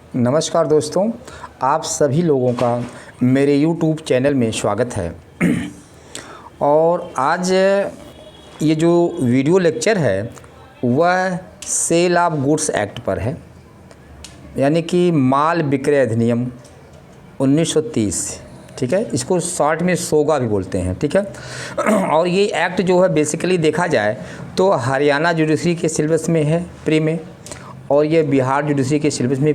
नमस्कार दोस्तों, आप सभी लोगों का मेरे YouTube चैनल में स्वागत है। और आज ये जो वीडियो लेक्चर है वह सेल ऑफ गुड्स एक्ट पर है, यानी कि माल विक्रय अधिनियम 1930। ठीक है, इसको शॉर्ट में सोगा भी बोलते हैं। ठीक है, और ये एक्ट जो है बेसिकली देखा जाए तो हरियाणा जुडिशरी के सिलेबस में है प्री में, और ये बिहार जुडिशरी के सिलेबस में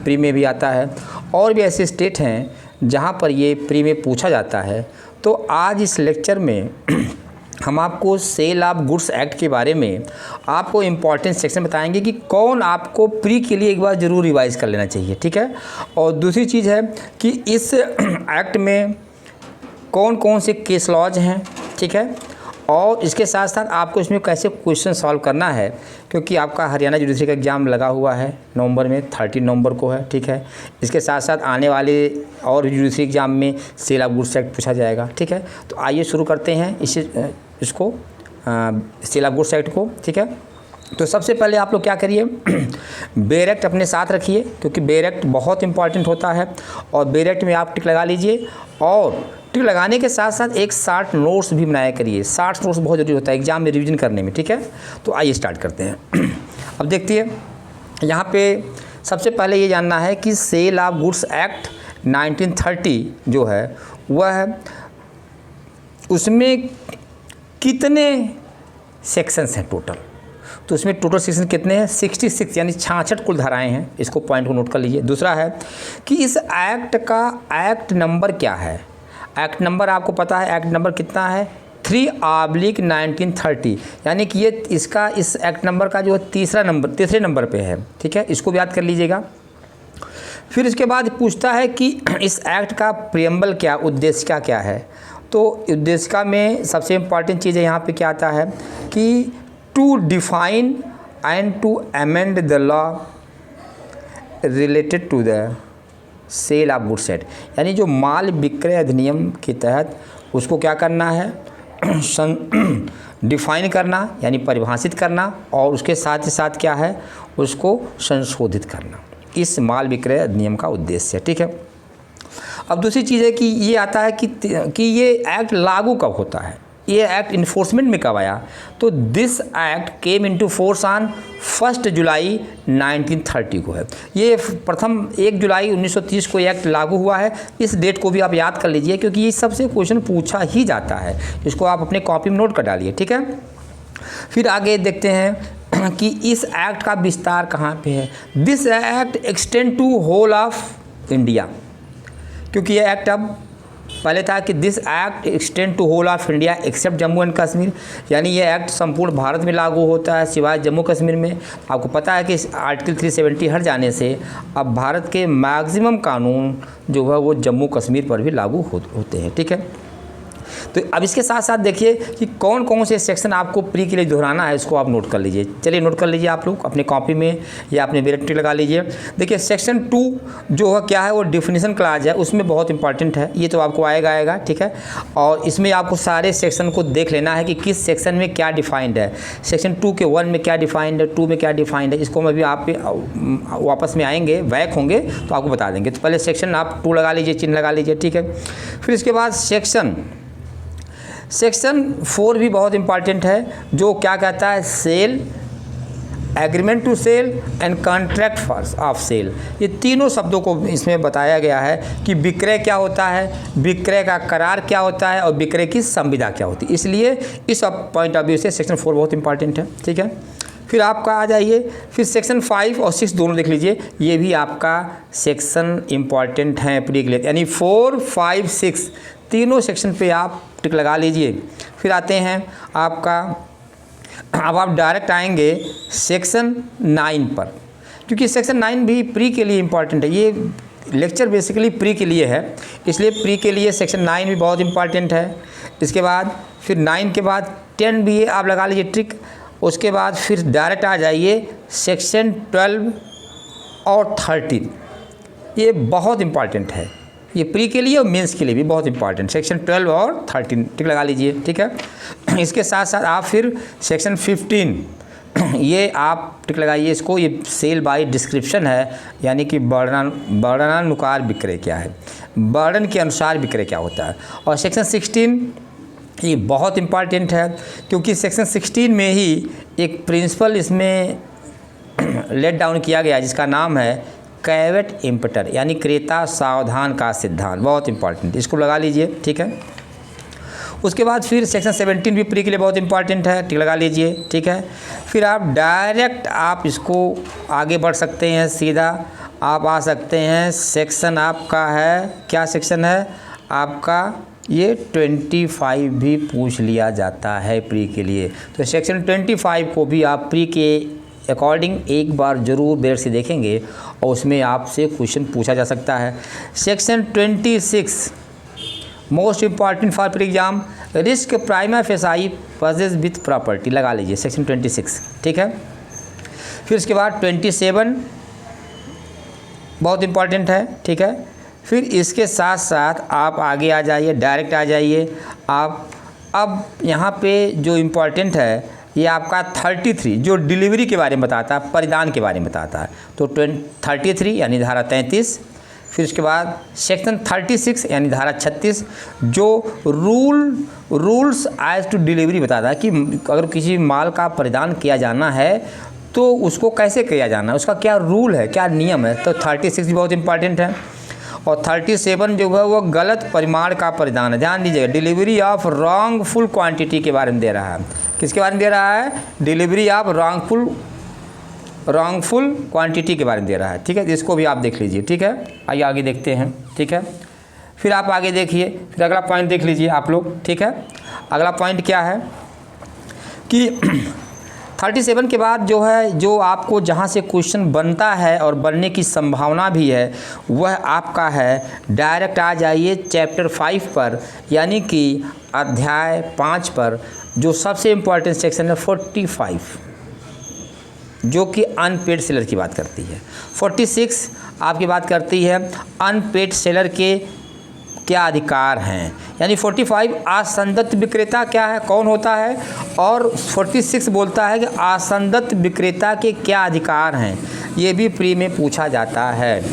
प्री में भी आता है, और भी ऐसे स्टेट हैं जहाँ पर ये प्री में पूछा जाता है। तो आज इस लेक्चर में हम आपको सेल ऑफ गुड्स एक्ट के बारे में आपको इम्पॉर्टेंट सेक्शन बताएंगे कि कौन आपको प्री के लिए एक बार ज़रूर रिवाइज़ कर लेना चाहिए। ठीक है, और दूसरी चीज़ है कि इस एक्ट में कौन कौन से केस लॉज हैं। ठीक है, और इसके साथ साथ आपको इसमें कैसे क्वेश्चन सॉल्व करना है, क्योंकि आपका हरियाणा जुडिशरी का एग्ज़ाम लगा हुआ है नवंबर में, 13 नवंबर को है। ठीक है, इसके साथ साथ आने वाले और जुडिशरी एग्ज़ाम में सेल ऑफ गुड्स एक्ट पूछा जाएगा। ठीक है, तो आइए शुरू करते हैं इसको सेल ऑफ गुड्स एक्ट को। ठीक है, तो सबसे पहले आप लोग क्या करिए, बेयर एक्ट अपने साथ रखिए, क्योंकि बेयर एक्ट बहुत इंपॉर्टेंट होता है। और बेयर एक्ट में आप टिक लगा लीजिए, और टिक लगाने के साथ साथ एक शार्ट नोट्स भी बनाया करिए। शार्ट नोट्स बहुत ज़रूरी होता है एग्जाम में रिवीजन करने में। ठीक है, तो आइए स्टार्ट करते हैं। अब देखिए, यहाँ पे सबसे पहले ये जानना है कि सेल ऑफ गुड्स एक्ट 1930 जो है वह उसमें कितने सेक्शंस हैं टोटल। तो इसमें टोटल सेक्शन कितने हैं, 66, यानी 66 कुल धाराएं हैं। इसको पॉइंट को नोट कर लीजिए। दूसरा है कि इस एक्ट का एक्ट नंबर क्या है। एक्ट नंबर आपको पता है, एक्ट नंबर कितना है, 3/1930, यानी कि ये इसका इस एक्ट नंबर का जो तीसरे नंबर पे है। ठीक है, इसको भी याद कर लीजिएगा। फिर इसके बाद पूछता है कि इस एक्ट का प्रियम्बल क्या, उद्देश्य क्या है। तो उद्देश्य में सबसे इम्पॉर्टेंट चीज़ है यहाँ पे क्या आता है कि to define and to amend the law related to the sale of goods act, यानी जो माल विक्रय अधिनियम के तहत उसको क्या करना है, डिफाइन करना यानी परिभाषित करना, और उसके साथ ही साथ क्या है, उसको संशोधित करना। इस माल विक्रय अधिनियम का उद्देश्य है। ठीक है, अब दूसरी चीज़ है कि ये आता है कि ये एक्ट लागू कब होता है, ये एक्ट इन्फोर्समेंट में कब आया। तो this act came into force on 1 जुलाई 1930 को है। ये प्रथम 1 जुलाई 1930 को एक्ट लागू हुआ है। इस डेट को भी आप याद कर लीजिए, क्योंकि ये सबसे क्वेश्चन पूछा ही जाता है। इसको आप अपने कॉपी में नोट कर डालिए। ठीक है, फिर आगे देखते हैं कि इस एक्ट का विस्तार कहाँ पे है। This act extend to whole of India, क्योंकि ये एक्ट अब पहले था कि this act extend to whole of India except Jammu and Kashmir, यानी ये एक्ट संपूर्ण भारत में लागू होता है सिवाय जम्मू कश्मीर में। आपको पता है कि आर्टिकल 370 हट जाने से अब भारत के मैक्सिमम कानून जो है वो जम्मू कश्मीर पर भी लागू होते हैं। ठीक है, तो अब इसके साथ साथ देखिए कि कौन कौन से सेक्शन आपको प्री के लिए दोहराना है, इसको आप नोट कर लीजिए। चलिए नोट कर लीजिए आप लोग अपने कॉपी में या अपने डायरेक्टरी लगा लीजिए। देखिए सेक्शन 2 जो है क्या है, वो डिफिनीशन क्लाज है, उसमें बहुत इंपॉर्टेंट है। ये तो आपको आएगा। ठीक है, और इसमें आपको सारे सेक्शन को देख लेना है कि किस सेक्शन में क्या डिफाइंड है। सेक्शन 2 के 1 में क्या डिफाइंड है, 2 में क्या डिफाइंड है, इसको मैं भी आप वापस में आएंगे, बैक होंगे तो आपको बता देंगे। तो पहले सेक्शन आप 2 लगा लीजिए, चिन्ह लगा लीजिए। ठीक है, फिर इसके बाद सेक्शन 4 भी बहुत इंपॉर्टेंट है, जो क्या कहता है, sale, agreement to sale and contract of sale. ये तीनों शब्दों को इसमें बताया गया है कि विक्रय क्या होता है, विक्रय का करार क्या होता है, और विक्रय की संविदा क्या होती है। इसलिए इस पॉइंट ऑफ व्यू से सेक्शन 4 बहुत इंपॉर्टेंट है। ठीक है, फिर आपका आ जाइए, फिर सेक्शन 5 और 6 दोनों देख लीजिए, ये भी आपका सेक्शन इंपॉर्टेंट है प्री के लिए, यानी 4, 5, 6 तीनों सेक्शन पे आप टिक लगा लीजिए। फिर आते हैं आपका, अब आप डायरेक्ट आएंगे सेक्शन 9 पर, क्योंकि सेक्शन 9 भी प्री के लिए इंपॉर्टेंट है। ये लेक्चर बेसिकली प्री के लिए है, इसलिए प्री के लिए सेक्शन 9 भी बहुत इंपॉर्टेंट है। इसके बाद फिर 9 के बाद 10 भी आप लगा लीजिए ट्रिक। उसके बाद फिर डायरेक्ट आ जाइए सेक्शन 12 और 13, ये बहुत इंपॉर्टेंट है। ये प्री के लिए और मेंस के लिए भी बहुत इंपॉर्टेंट, सेक्शन 12 और 13 टिक लगा लीजिए। ठीक है, इसके साथ साथ आप फिर सेक्शन 15 ये आप टिक लगाइए इसको, ये सेल बाय डिस्क्रिप्शन है, यानी कि वर्णनानुसार विक्रय क्या है, वर्णन के अनुसार विक्रय क्या होता है। और सेक्शन 16 ये बहुत इम्पॉर्टेंट है, क्योंकि सेक्शन 16 में ही एक प्रिंसिपल इसमें लेट डाउन किया गया जिसका नाम है कैवेट इम्पटर, यानी क्रेता सावधान का सिद्धांत। बहुत इंपॉर्टेंट, इसको लगा लीजिए, ठीक है। उसके बाद फिर सेक्शन 17 भी प्री के लिए बहुत इंपॉर्टेंट है, ठीक लगा लीजिए, ठीक है। फिर आप डायरेक्ट आप इसको आगे बढ़ सकते हैं, सीधा आप आ सकते हैं। सेक्शन आपका है, क्या सेक्शन है आपका, ये 25 भी पूछ लिया जाता है प्री के लिए। तो सेक्शन 25 को भी आप प्री के अकॉर्डिंग एक बार ज़रूर देर से देखेंगे और उसमें आपसे क्वेश्चन पूछा जा सकता है। Section 26 most important for pre exam, risk prima facie possess with property, लगा लीजिए सेक्शन 26, ठीक है। फिर उसके बाद 27 बहुत इम्पॉर्टेंट है, ठीक है। फिर इसके साथ साथ आप आगे आ जाइए, डायरेक्ट आ जाइए आप। अब यहाँ पे जो इम्पॉर्टेंट है ये आपका 33 जो डिलीवरी के बारे में बताता है, परिधान के बारे में बताता है। तो 33 यानी धारा 33। फिर उसके बाद सेक्शन 36 यानी धारा 36 जो रूल्स एज टू डिलीवरी बताता है कि अगर किसी माल का परिधान किया जाना है तो उसको कैसे किया जाना है, उसका क्या रूल है, क्या नियम है। तो 36 भी बहुत इंपॉर्टेंट है। और 37 जो है वो गलत परिमाण का परिधान है। ध्यान दीजिएगा, डिलीवरी ऑफ रॉन्गफुल क्वांटिटी के बारे में दे रहा है। किसके बारे में दे रहा है, डिलीवरी ऑफ रॉन्गफुल क्वांटिटी के बारे में दे रहा है, ठीक है। इसको भी आप देख लीजिए, ठीक है। आइए आगे देखते हैं, ठीक है। फिर आप आगे देखिए, फिर अगला पॉइंट देख लीजिए आप लोग, ठीक है। अगला पॉइंट क्या है कि 37 के बाद जो है, जो आपको जहाँ से क्वेश्चन बनता है और बनने की संभावना भी है, वह आपका है, डायरेक्ट आ जाइए चैप्टर 5 पर, यानी कि अध्याय 5 पर, जो सबसे इम्पोर्टेंट सेक्शन है 45, जो कि अनपेड सेलर की बात करती है। 46 आपकी बात करती है अनपेड सेलर के क्या अधिकार हैं, यानी 45 असंदत विक्रेता क्या है, कौन होता है, और 46 बोलता है कि असंदत विक्रेता के क्या अधिकार हैं। ये भी प्री में पूछा जाता है।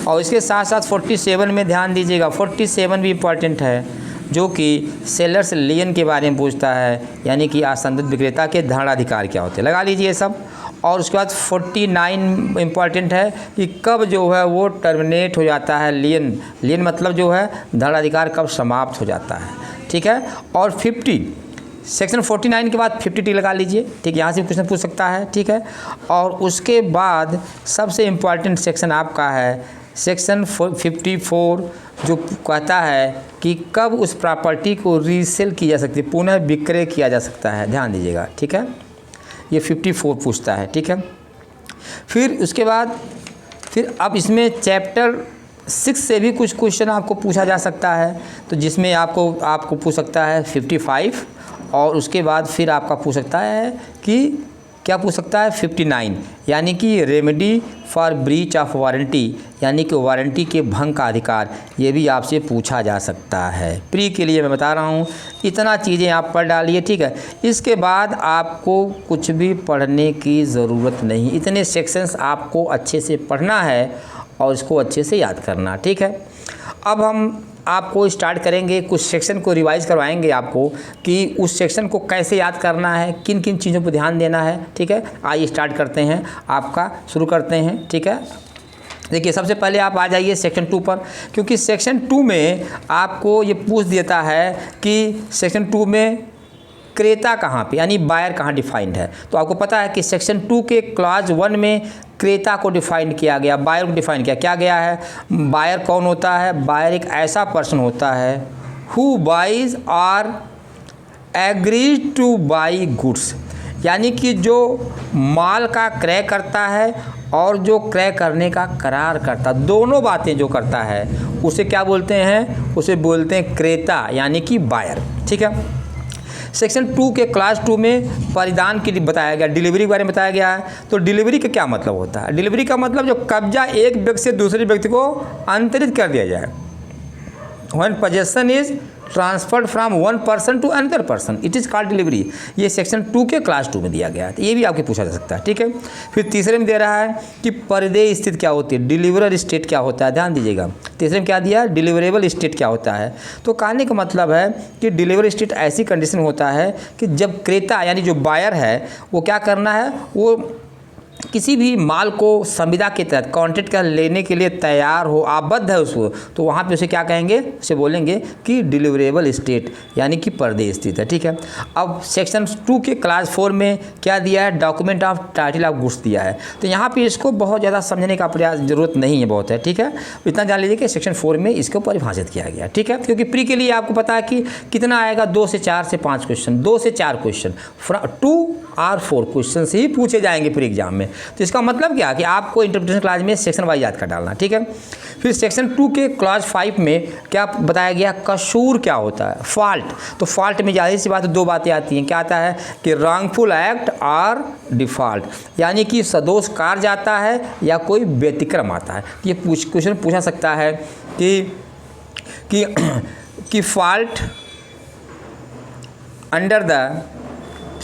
और इसके साथ साथ 47 में ध्यान दीजिएगा, 47 भी इम्पॉर्टेंट है, जो कि सेलर्स लियन के बारे में पूछता है, यानी कि असंदत विक्रेता के धारणाधिकार क्या होते हैं, लगा लीजिए ये सब। और उसके बाद 49 इम्पॉर्टेंट है कि कब जो है वो टर्मिनेट हो जाता है, लियन मतलब जो है धारणाधिकार कब समाप्त हो जाता है, ठीक है। और 50 सेक्शन 49 के बाद 50 लगा लीजिए, ठीक, यहाँ से क्वेश्चन पूछ सकता है, ठीक है। और उसके बाद सबसे इम्पॉर्टेंट सेक्शन आपका है सेक्शन 54, जो कहता है कि कब उस प्रॉपर्टी को रीसेल की जा सकती है, पुनः विक्रय किया जा सकता है। ध्यान दीजिएगा, ठीक है। ये 54 पूछता है, ठीक है। फिर उसके बाद फिर अब इसमें चैप्टर 6 से भी कुछ क्वेश्चन आपको पूछा जा सकता है, तो जिसमें आपको पूछ सकता है 55, और उसके बाद फिर आपका पूछ सकता है कि क्या पूछ सकता है 59, यानी कि remedy for breach of warranty, यानी कि वारंटी के भंग का अधिकार, ये भी आपसे पूछा जा सकता है। प्री के लिए मैं बता रहा हूँ, इतना चीज़ें आप पढ़ डालिए, ठीक है। इसके बाद आपको कुछ भी पढ़ने की ज़रूरत नहीं, इतने सेक्शंस आपको अच्छे से पढ़ना है और इसको अच्छे से याद करना, ठीक है। अब हम आपको स्टार्ट करेंगे, कुछ सेक्शन को रिवाइज़ करवाएंगे आपको कि उस सेक्शन को कैसे याद करना है, किन किन चीज़ों पर ध्यान देना है, ठीक है। आइए स्टार्ट करते हैं, आपका शुरू करते हैं, ठीक है। देखिए सबसे पहले आप आ जाइए सेक्शन 2 पर, क्योंकि सेक्शन 2 में आपको ये पूछ देता है कि सेक्शन 2 में क्रेता कहाँ पे, यानी बायर कहाँ डिफाइंड है। तो आपको पता है कि सेक्शन 2 के क्लॉज 1 में क्रेता को डिफाइन किया गया, बायर को डिफाइन किया क्या गया है। बायर कौन होता है, बायर एक ऐसा पर्सन होता है हु बाइज और एग्रीज टू बाई गुड्स, यानी कि जो माल का क्रय करता है और जो क्रय करने का करार करता, दोनों बातें जो करता है उसे क्या बोलते हैं, उसे बोलते हैं क्रेता, यानी कि बायर, ठीक है। सेक्शन 2 के क्लास 2 में परिधान के लिए बताया गया, डिलीवरी के बारे में बताया गया है। तो डिलीवरी का क्या मतलब होता है, डिलीवरी का मतलब जो कब्जा एक व्यक्ति से दूसरे व्यक्ति को अंतरित कर दिया जाए। When possession is transferred from one person to another person, it is called delivery. ये सेक्शन 2 के क्लास 2 में दिया गया है, तो ये भी आपके पूछा जा सकता है, ठीक है। फिर तीसरे में दे रहा है कि परिदेय स्थिति क्या होती है, डिलीवरर स्टेट क्या होता है, ध्यान दीजिएगा। तीसरे में क्या दिया है, डिलीवरेबल स्टेट क्या होता है। तो कहने का मतलब है कि डिलीवरी स्टेट ऐसी कंडीशन होता है कि जब क्रेता यानी जो बायर है वो क्या करना है, वो किसी भी माल को संविदा के तहत कॉन्ट्रैक्ट का लेने के लिए तैयार हो, आबद्ध है उसको, तो वहाँ पे उसे क्या कहेंगे, उसे बोलेंगे कि डिलीवरेबल स्टेट यानी कि परिदेय स्थित है, ठीक है। अब सेक्शन 2 के क्लास 4 में क्या दिया है, document of title of goods दिया है। तो यहाँ पे इसको बहुत ज़्यादा समझने का प्रयास ज़रूरत नहीं है, बहुत है, ठीक है। इतना जान लीजिए कि सेक्शन 4 में इसको परिभाषित किया गया, ठीक है। क्योंकि प्री के लिए आपको पता है कि कितना आएगा, 2 से 4 से 5 क्वेश्चन, 2 से 4 क्वेश्चन, 2 और 4 क्वेश्चन ही पूछे जाएंगे प्री एग्जाम में। तो इसका मतलब क्या कि आपको इंटरप्रिटेशन क्लास में सेक्शन वाइज याद कर डालना, ठीक है। फिर सेक्शन 2 के क्लास 5 में क्या बताया गया, कसूर क्या होता है, फॉल्ट। तो फॉल्ट में जाहिर सी बात 2 बातें आती हैं, क्या आता है कि रॉन्गफुल एक्ट और डिफॉल्ट, यानी कि सदोष कार्य आता है या कोई व्यतिक्रम आता है। ये क्वेश्चन पूछा सकता है कि fault under the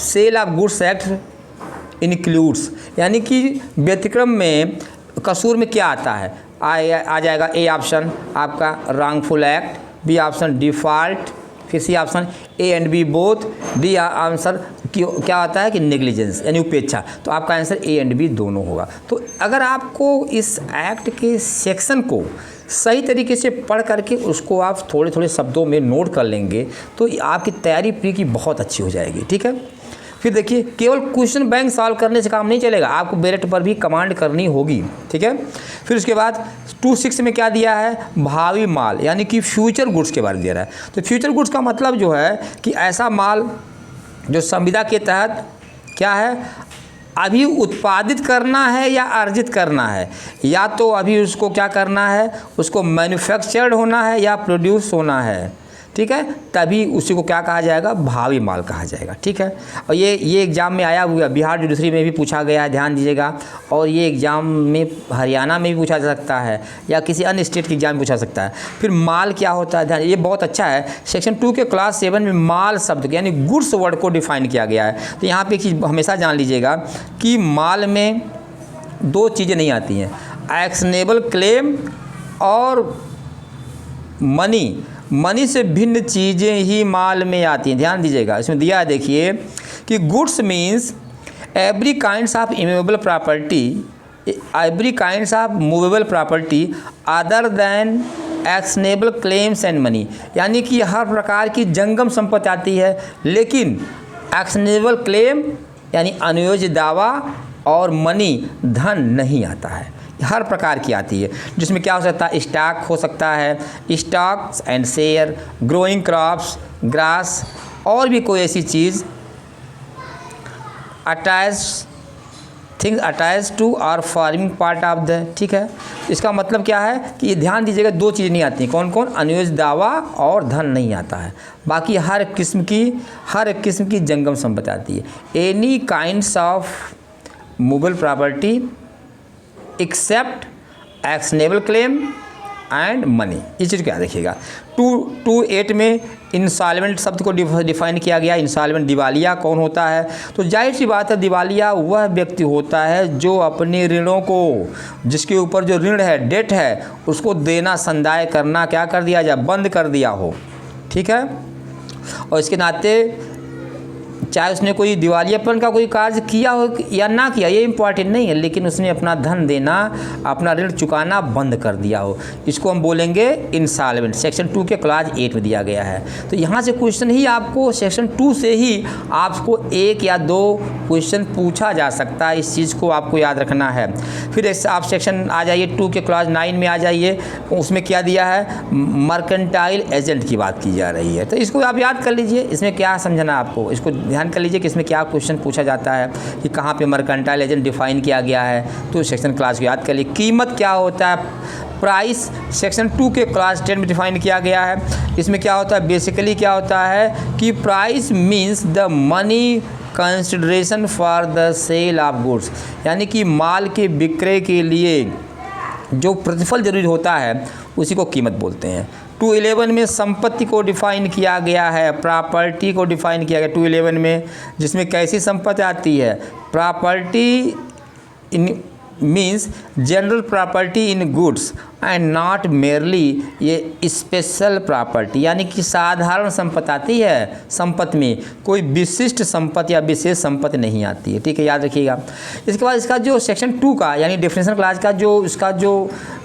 sale of goods act includes, यानी कि व्यतिक्रम में कसूर में क्या आता है, आ जाएगा ए ऑप्शन आपका wrongful act, B option default, फिर C option A and B both, D answer क्या आता है कि नेग्लिजेंस यानी उपेक्षा। तो आपका आंसर ए एंड बी दोनों होगा। तो अगर आपको इस एक्ट के सेक्शन को सही तरीके से पढ़ करके उसको आप थोड़े थोड़े शब्दों में नोट कर लेंगे तो आपकी तैयारी प्री की बहुत अच्छी हो जाएगी, ठीक है। फिर देखिए, केवल क्वेश्चन बैंक सॉल्व करने से काम नहीं चलेगा, आपको बैलेट पर भी कमांड करनी होगी, ठीक है। फिर उसके बाद 2.6 में क्या दिया है, भावी माल यानी कि फ्यूचर गुड्स के बारे में दे रहा है। तो फ्यूचर गुड्स का मतलब जो है कि ऐसा माल जो संविदा के तहत क्या है, अभी उत्पादित करना है या अर्जित करना है, या तो अभी उसको क्या करना है, उसको मैन्युफैक्चर्ड होना है या प्रोड्यूस होना है, ठीक है, तभी उसी को क्या कहा जाएगा, भावी माल कहा जाएगा, ठीक है। और ये एग्ज़ाम में आया हुआ, बिहार जुडिशरी में भी पूछा गया है, ध्यान दीजिएगा। और ये एग्ज़ाम में हरियाणा में भी पूछा जा सकता है या किसी अन्य स्टेट के एग्जाम में पूछा सकता है। फिर माल क्या होता है, ध्यान, ये बहुत अच्छा है। सेक्शन 2 के क्लास 7 में माल शब्द यानी गुड्स वर्ड को डिफाइन किया गया है। तो यहाँ पर एक चीज़ हमेशा जान लीजिएगा कि माल में 2 चीज़ें नहीं आती हैं, एक्शनेबल क्लेम और मनी से भिन्न चीज़ें ही माल में आती हैं, ध्यान दीजिएगा। इसमें दिया है, देखिए कि goods means every kinds of immovable movable property other than actionable claims and money, यानी कि हर प्रकार की जंगम संपत्ति आती है, लेकिन एक्शनेबल क्लेम यानी अनुयोज्य दावा और मनी धन नहीं आता है। हर प्रकार की आती है, जिसमें क्या हो सकता है, स्टॉक हो सकता है, stocks and share, growing crops, grass, और भी कोई ऐसी चीज़ अटैच टू और फॉर्मिंग पार्ट ऑफ द, ठीक है। इसका मतलब क्या है कि ये ध्यान दीजिएगा, 2 चीज़ें नहीं आती, कौन कौन, अनुयोज्य दावा और धन नहीं आता है, बाकी हर किस्म की जंगम संपत्ति आती है। Any kinds of movable property except actionable claim and money, इस चीज़ को याद रखिएगा। 2.8 में इंसॉल्वेंट शब्द को डिफाइन किया गया। इंसॉल्वेंट दिवालिया कौन होता है, तो जाहिर सी बात है दिवालिया वह व्यक्ति होता है जो अपने ऋणों को, जिसके ऊपर जो ऋण है, डेट है, उसको देना संदाय करना क्या कर दिया जाए, बंद कर दिया हो, ठीक है। और इसके नाते चाहे उसने कोई दिवालियापन का कोई कार्य किया हो या ना किया, ये इम्पॉर्टेंट नहीं है, लेकिन उसने अपना धन देना, अपना ऋण चुकाना बंद कर दिया हो, इसको हम बोलेंगे इंसॉल्वेंट। सेक्शन 2 के क्लास 8 में दिया गया है। तो यहाँ से क्वेश्चन ही आपको सेक्शन 2 से ही आपको 1 या 2 क्वेश्चन पूछा जा सकता है, इस चीज़ को आपको याद रखना है। फिर आप सेक्शन आ जाइए 2 के क्लास 9 में आ जाइए, उसमें क्या दिया है, मर्केंटाइल एजेंट की बात की जा रही है। तो इसको आप याद कर लीजिए, इसमें क्या समझना आपको, इसको ध्यान कर लीजिए कि इसमें क्या क्वेश्चन पूछा जाता है कि कहाँ पे मर्केंटाइल एजेंट डिफाइन किया गया है। तो सेक्शन क्लास को याद कर लीजिए। कीमत क्या होता है, प्राइस सेक्शन 2 के क्लास 10 में डिफाइन किया गया है। इसमें क्या होता है, बेसिकली क्या होता है कि price means the money consideration for the sale of goods, यानी कि माल के विक्रय के लिए जो प्रतिफल जरूरी होता है उसी को कीमत बोलते हैं। 211 में संपत्ति को डिफाइन किया गया है, प्रॉपर्टी को डिफाइन किया गया 211 में, जिसमें कैसी संपत्ति आती है, property in means general property in goods and not merely ये स्पेशल प्रॉपर्टी, यानी कि साधारण संपत्ति आती है, संपत्ति में कोई विशिष्ट संपत्ति या विशेष संपत्ति नहीं आती है, ठीक है, याद रखिएगा। इसके बाद इसका जो सेक्शन 2 का यानी डेफिनेशन क्लॉज का जो इसका जो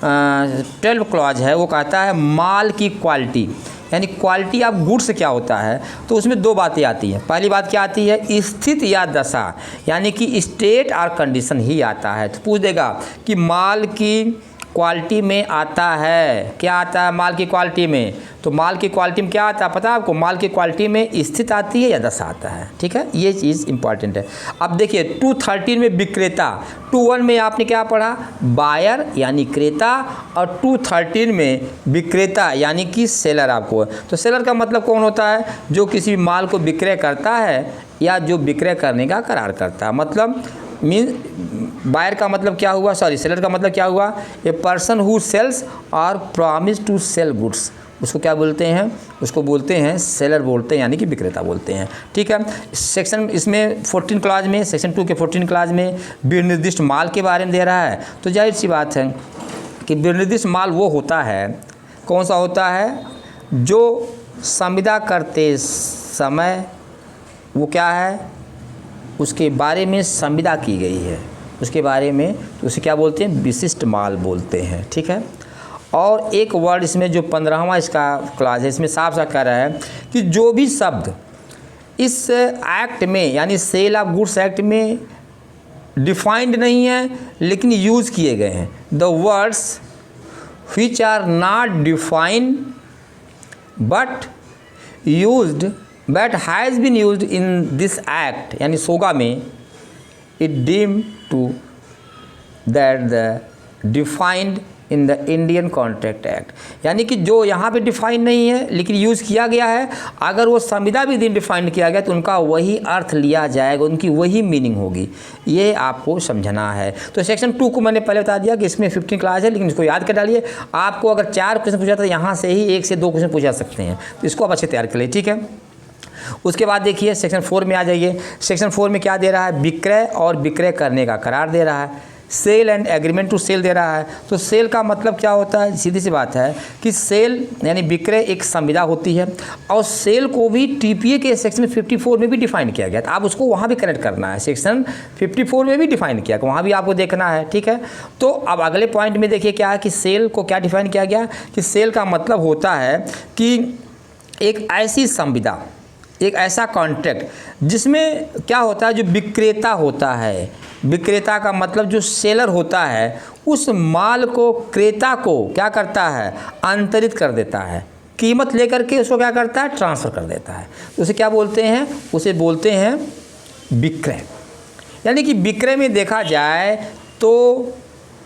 12 क्लॉज है वो कहता है माल की क्वालिटी, यानी क्वालिटी ऑफ गुड्स क्या होता है, तो उसमें 2 बातें आती हैं। पहली बात क्या आती है, स्थिति या दशा, यानी कि स्टेट और कंडीशन ही आता है। तो पूछ देगा कि माल की क्वालिटी में आता है, क्या आता है माल की क्वालिटी में, तो माल की क्वालिटी में क्या आता है पता है आपको, माल की क्वालिटी में स्थित आती है या दशा आता है, ठीक है, ये चीज़ इंपॉर्टेंट है। अब देखिए 213 में विक्रेता, 21 में आपने क्या पढ़ा, बायर यानी क्रेता, और 213 में विक्रेता यानी कि सेलर आपको। तो सेलर का मतलब कौन होता है, जो किसी माल को विक्रय करता है या जो विक्रय करने का करार करता है, मतलब बायर का मतलब क्या हुआ, सॉरी सेलर का मतलब क्या हुआ, ए पर्सन हु सेल्स और प्रॉमिस टू सेल गुड्स, उसको क्या बोलते हैं, उसको बोलते हैं सेलर बोलते हैं, यानी कि विक्रेता बोलते हैं, ठीक है। सेक्शन इसमें 14 क्लॉज में, सेक्शन 2 के 14 क्लॉज में विनिर्दिष्ट माल के बारे में दे रहा है। तो जाहिर सी बात है कि विनिर्दिष्ट माल वो होता है, कौन सा होता है, जो संविदा करते समय वो क्या है, उसके बारे में संविदा की गई है, उसके बारे में, तो उसे क्या बोलते हैं, विशिष्ट माल बोलते हैं, ठीक है। और एक वर्ड इसमें जो 15वां इसका क्लॉज है, इसमें साफ साफ कह रहा है कि जो भी शब्द इस एक्ट में यानी सेल ऑफ गुड्स एक्ट में डिफाइंड नहीं है लेकिन यूज़ किए गए हैं, the words which are not defined but used but has been used in this act यानी सोगा में, it deemed to that the defined in the Indian Contract Act, यानी कि जो यहाँ पे डिफाइन नहीं है लेकिन यूज़ किया गया है, अगर वो संविदा भी दिन डिफाइन किया गया तो उनका वही अर्थ लिया जाएगा, उनकी वही मीनिंग होगी, ये आपको समझना है। तो सेक्शन 2 को मैंने पहले बता दिया कि इसमें 15 क्लास है, लेकिन इसको याद कर डालिए। आपको अगर 4 क्वेश्चन पूछा तो यहाँ से ही 1 से 2 क्वेश्चन पूछा सकते हैं, तो इसको आप अच्छे तैयार कर लिए, ठीक है। उसके बाद देखिए सेक्शन 4 में आ जाइए। सेक्शन 4 में क्या दे रहा है, विक्रय और विक्रय करने का करार दे रहा है, sale and agreement to sale दे रहा है। तो सेल का मतलब क्या होता है, सीधी सी बात है कि सेल यानी विक्रय एक संविदा होती है, और सेल को भी टीपीए के सेक्शन 54 में भी डिफाइन किया गया, तो आप उसको वहाँ भी कनेक्ट करना है, सेक्शन 54 में भी डिफाइन किया, वहाँ भी आपको देखना है, ठीक है। तो अब अगले पॉइंट में देखिए क्या है कि सेल को क्या डिफाइन किया गया, कि सेल का मतलब होता है कि एक ऐसी संविदा, एक ऐसा कॉन्ट्रैक्ट जिसमें क्या होता है, जो विक्रेता होता है, विक्रेता का मतलब जो सेलर होता है उस माल को क्रेता को क्या करता है, अंतरित कर देता है, कीमत लेकर के उसको क्या करता है, ट्रांसफ़र कर देता है। उसे क्या बोलते हैं, उसे बोलते हैं विक्रय। यानी कि विक्रय में देखा जाए तो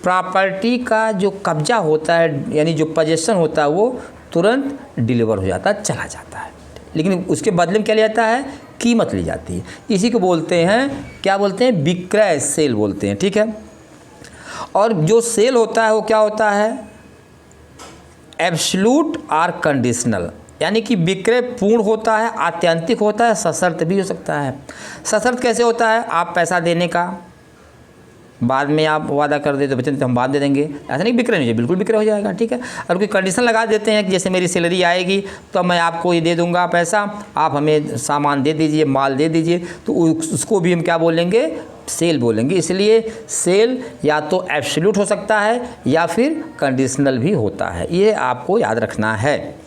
प्रॉपर्टी का जो कब्जा होता है यानी जो पोजेसन होता है वो तुरंत डिलीवर हो जाता है, चला जाता है, लेकिन उसके बदले में क्या लिया जाता है, कीमत ली जाती है। इसी को बोलते हैं, क्या बोलते हैं, विक्रय, सेल बोलते हैं, ठीक है। और जो सेल होता है वो क्या होता है, एब्सोल्यूट और कंडीशनल, यानी कि विक्रय पूर्ण होता है, आत्यंतिक होता है, सशर्त भी हो सकता है। सशर्त कैसे होता है, आप पैसा देने का बाद में आप वादा कर दे तो बच्चे तो हम बाद दे देंगे, ऐसा नहीं विक्रय नहीं है, बिल्कुल विक्रय हो जाएगा, ठीक है। और कोई कंडीशन लगा देते हैं कि जैसे मेरी सैलरी आएगी तो मैं आपको ये दे दूंगा पैसा, आप हमें सामान दे दीजिए, माल दे दीजिए, तो उसको भी हम क्या बोलेंगे, सेल बोलेंगे। इसलिए सेल या तो एब्सोल्यूट हो सकता है या फिर कंडीशनल भी होता है, ये आपको याद रखना है।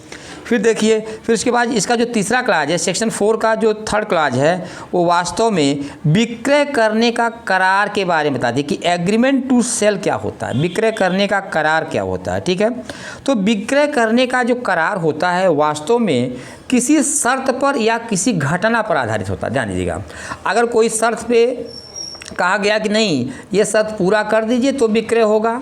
फिर देखिए, फिर उसके बाद इसका जो तीसरा क्लाज है, सेक्शन 4 का जो 3rd क्लाज है, वो वास्तव में विक्रय करने का करार के बारे में बताती है कि एग्रीमेंट टू सेल क्या होता है, विक्रय करने का करार क्या होता है, ठीक है। तो विक्रय करने का जो करार होता है वास्तव में किसी शर्त पर या किसी घटना पर आधारित होता है, ध्यान दीजिएगा। अगर कोई शर्त पे कहा गया कि नहीं ये शर्त पूरा कर दीजिए तो विक्रय होगा,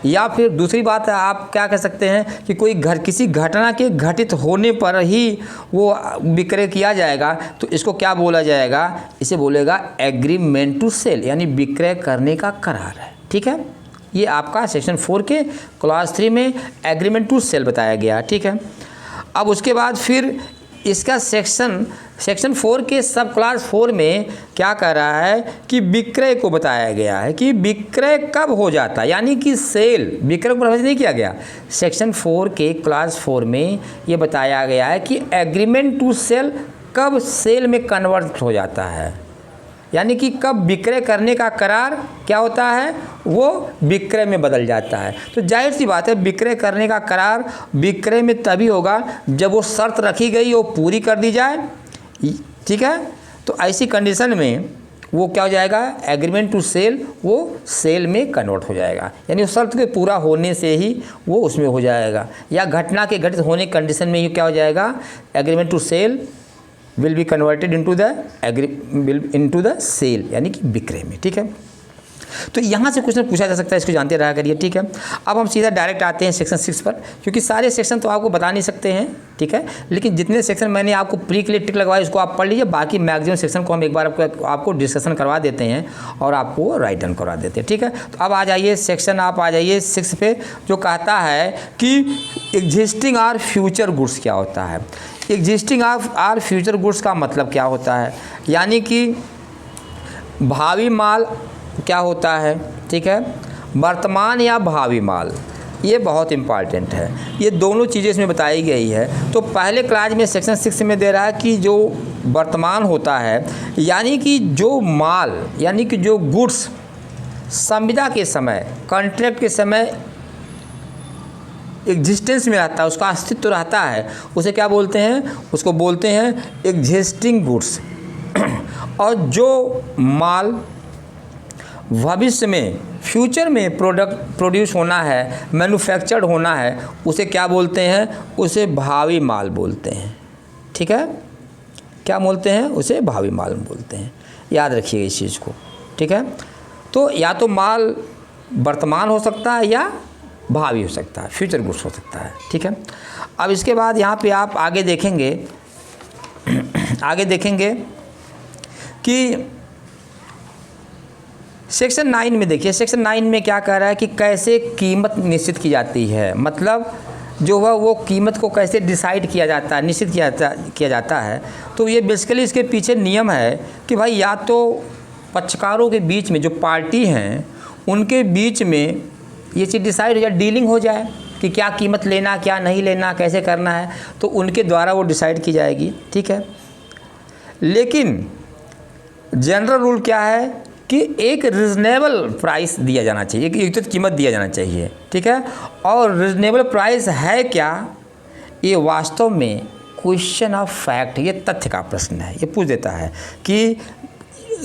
या फिर दूसरी बात है आप क्या कह सकते हैं कि कोई किसी घटना के घटित होने पर ही वो विक्रय किया जाएगा, तो इसको क्या बोला जाएगा, इसे बोलेगा एग्रीमेंट टू सेल, यानी विक्रय करने का करार है, ठीक है। ये आपका सेक्शन 4 के क्लॉज 3 में एग्रीमेंट टू सेल बताया गया, ठीक है। अब उसके बाद फिर इसका सेक्शन 4 के सब क्लॉज 4 में क्या कह रहा है कि विक्रय को बताया गया है कि विक्रय कब हो जाता है, यानी कि सेल, विक्रय को परिभाषित नहीं किया गया। सेक्शन 4 के क्लॉज 4 में ये बताया गया है कि एग्रीमेंट टू सेल कब सेल में कन्वर्ट हो जाता है, यानी कि कब विक्रय करने का करार क्या होता है, वो विक्रय में बदल जाता है। तो जाहिर सी बात है विक्रय करने का करार विक्रय में तभी होगा जब वो शर्त रखी गई वो पूरी कर दी जाए, ठीक है। तो ऐसी कंडीशन में वो क्या हो जाएगा, एग्रीमेंट टू सेल वो सेल में कन्वर्ट हो जाएगा, यानी उस शर्त के पूरा होने से ही वो उसमें हो जाएगा, या घटना के घटित होने की कंडीशन में ये क्या हो जाएगा, agreement to sale will be converted into the sale, यानी कि विक्रय में, ठीक है। तो यहाँ से क्वेश्चन पूछा जा सकता है, इसको जानते रहा करिए, ठीक है। अब हम सीधा डायरेक्ट आते हैं सेक्शन 6 पर, क्योंकि सारे सेक्शन तो आपको बता नहीं सकते हैं, ठीक है, लेकिन जितने सेक्शन मैंने आपको प्री के लिए टिक लगवाए उसको आप पढ़ लीजिए, बाकी मैक्सिमम सेक्शन को हम एक बार आपको डिस्कशन करवा देते हैं और आपको राइट डाउन करवा देते हैं, ठीक है। तो अब आ जाइए सेक्शन, आप आ जाइए 6 पे, जो कहता है कि एग्जिस्टिंग आर फ्यूचर गुड्स क्या होता है। एग्जिस्टिंग आर फ्यूचर गुड्स का मतलब क्या होता है, यानी कि भावी माल क्या होता है, ठीक है, वर्तमान या भावी माल, ये बहुत इम्पॉर्टेंट है, ये दोनों चीज़ें इसमें बताई गई है। तो पहले क्लास में सेक्शन 6 में दे रहा है कि जो वर्तमान होता है, यानी कि जो माल, यानी कि जो गुड्स संविदा के समय, कॉन्ट्रैक्ट के समय एग्जिस्टेंस में रहता है, उसका अस्तित्व रहता है, उसे क्या बोलते हैं, उसको बोलते हैं एग्जिस्टिंग गुड्स। और जो माल भविष्य में, फ्यूचर में प्रोड्यूस होना है, मैन्युफैक्चर्ड होना है, उसे क्या बोलते हैं, उसे भावी माल बोलते हैं, ठीक है। क्या बोलते हैं, उसे भावी माल बोलते हैं, याद रखिएगा इस चीज़ को, ठीक है। तो या तो माल वर्तमान हो सकता है या भावी हो सकता है, फ्यूचर गुड्स हो सकता है, ठीक है। अब इसके बाद यहाँ पे आप आगे देखेंगे कि सेक्शन 9 में देखिए, सेक्शन 9 में क्या कह रहा है कि कैसे कीमत निश्चित की जाती है, मतलब जो है वो कीमत को कैसे डिसाइड किया जाता है, निश्चित किया जाता है। तो ये बेसिकली इसके पीछे नियम है कि भाई या तो पक्षकारों के बीच में, जो पार्टी हैं उनके बीच में ये चीज़ डिसाइड हो जाए, डीलिंग हो जाए कि क्या कीमत लेना, क्या नहीं लेना, कैसे करना है, तो उनके द्वारा वो डिसाइड की जाएगी, ठीक है। लेकिन जनरल रूल क्या है कि एक रिजनेबल प्राइस दिया जाना चाहिए, एक उचित कीमत दिया जाना चाहिए, ठीक है। और रिजनेबल प्राइस है क्या, ये वास्तव में क्वेश्चन ऑफ फैक्ट, ये तथ्य का प्रश्न है, ये पूछ देता है कि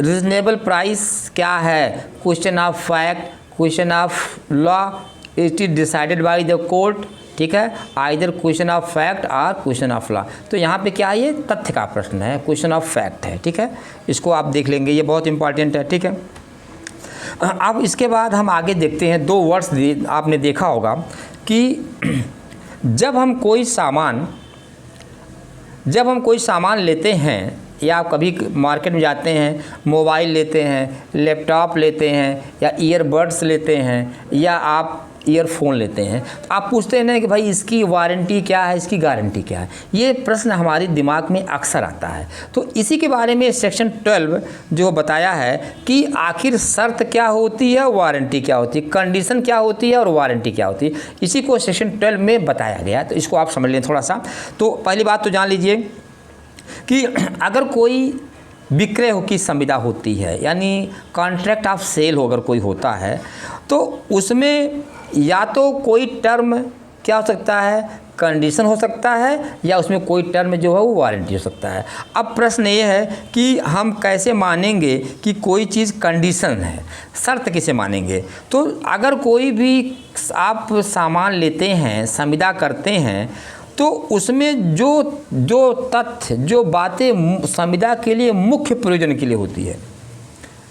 रिजनेबल प्राइस क्या है, question of fact, question of law, it is decided by the court, ठीक है, आइदर क्वेश्चन ऑफ फैक्ट और क्वेश्चन ऑफ लॉ। तो यहाँ पे क्या है, ये तथ्य का प्रश्न है, क्वेश्चन ऑफ फैक्ट है, ठीक है। इसको आप देख लेंगे, ये बहुत इंपॉर्टेंट है, ठीक है। अब इसके बाद हम आगे देखते हैं, 2 वर्ड्स आपने देखा होगा कि जब हम कोई सामान लेते हैं, या आप कभी मार्केट में जाते हैं, मोबाइल लेते हैं, लैपटॉप लेते हैं, या ईयरबड्स लेते हैं, या आप ईयरफोन लेते हैं, तो आप पूछते हैं ना कि भाई इसकी वारंटी क्या है, इसकी गारंटी क्या है। ये प्रश्न हमारे दिमाग में अक्सर आता है। तो इसी के बारे में सेक्शन 12 जो बताया है कि आखिर शर्त क्या होती है, वारंटी क्या होती है, कंडीशन क्या होती है और वारंटी क्या होती है, इसी को सेक्शन 12 में बताया गया। तो इसको आप समझ लें थोड़ा सा। तो पहली बात तो जान लीजिए कि अगर कोई विक्रय की संविदा होती है, यानी कॉन्ट्रैक्ट ऑफ सेल अगर कोई होता है, तो उसमें या तो कोई टर्म क्या हो सकता है, कंडीशन हो सकता है, या उसमें कोई टर्म जो है वो वारंटी हो सकता है। अब प्रश्न ये है कि हम कैसे मानेंगे कि कोई चीज़ कंडीशन है, शर्त किसे मानेंगे। तो अगर कोई भी आप सामान लेते हैं, संविदा करते हैं, तो उसमें जो तथ्य, जो बातें संविदा के लिए मुख्य प्रयोजन के लिए होती है,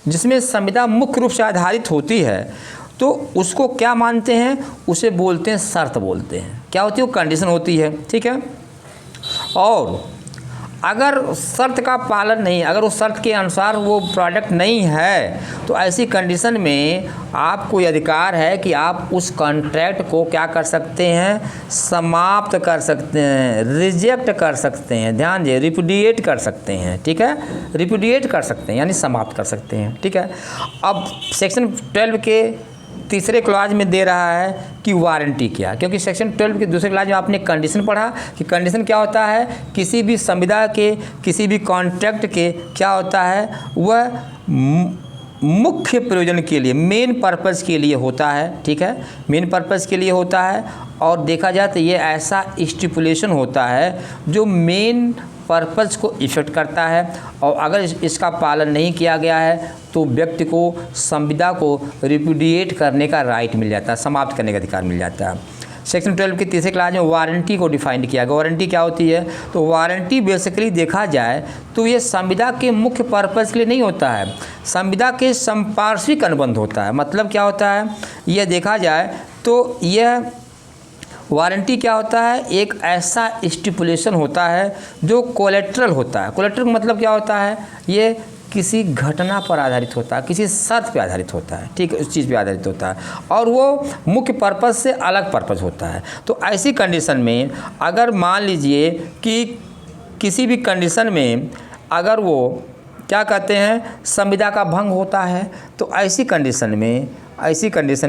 जिसमें संविदा मुख्य रूप से आधारित होती है, तो उसको क्या मानते हैं, उसे बोलते हैं शर्त बोलते हैं। क्या होती है, वो कंडीशन होती है, ठीक है। और अगर शर्त का पालन नहीं, अगर उस शर्त के अनुसार वो प्रोडक्ट नहीं है, तो ऐसी कंडीशन में आपको ये अधिकार है कि आप उस कॉन्ट्रैक्ट को क्या कर सकते हैं, समाप्त कर सकते हैं, रिजेक्ट कर सकते हैं। ध्यान दीजिए, रिपुडिएट कर सकते हैं, ठीक है, रिपुडिएट कर सकते हैं यानी समाप्त कर सकते हैं, ठीक है। अब सेक्शन 12 के तीसरे क्लॉज में दे रहा है कि वारंटी क्या, क्योंकि सेक्शन 12 के दूसरे क्लॉज में आपने कंडीशन पढ़ा कि कंडीशन क्या होता है, किसी भी संविदा के, किसी भी कॉन्ट्रैक्ट के क्या होता है, वह मुख्य प्रयोजन के लिए, मेन पर्पज़ के लिए होता है, ठीक है, मेन पर्पज़ के लिए होता है। और देखा जाए तो ये ऐसा स्टिपुलेशन होता है जो मेन पर्पज़ को इफेक्ट करता है, और अगर इसका पालन नहीं किया गया है तो व्यक्ति को संविदा को रिपुडिएट करने का राइट मिल जाता है, समाप्त करने का अधिकार मिल जाता है। सेक्शन 12 के तीसरे क्लास में वारंटी को डिफाइन किया गया। वारंटी क्या होती है, तो वारंटी बेसिकली देखा जाए तो ये संविदा के मुख्य पर्पज़ के लिए नहीं होता है, संविदा के संपार्श्विक अनुबंध होता है। मतलब क्या होता है, यह देखा जाए तो यह वारंटी क्या होता है, एक ऐसा स्टिपुलेशन होता है जो कोलेट्रल होता है। कोलेट्रल का मतलब क्या होता है, ये किसी घटना पर आधारित होता है, किसी शर्त पर आधारित होता है, ठीक है, उस चीज़ पर आधारित होता है, और वो मुख्य पर्पज़ से अलग पर्पज़ होता है। तो ऐसी कंडीशन में अगर मान लीजिए कि किसी भी कंडीशन में अगर वो क्या कहते हैं, संविदा का भंग होता है, तो ऐसी कंडीशन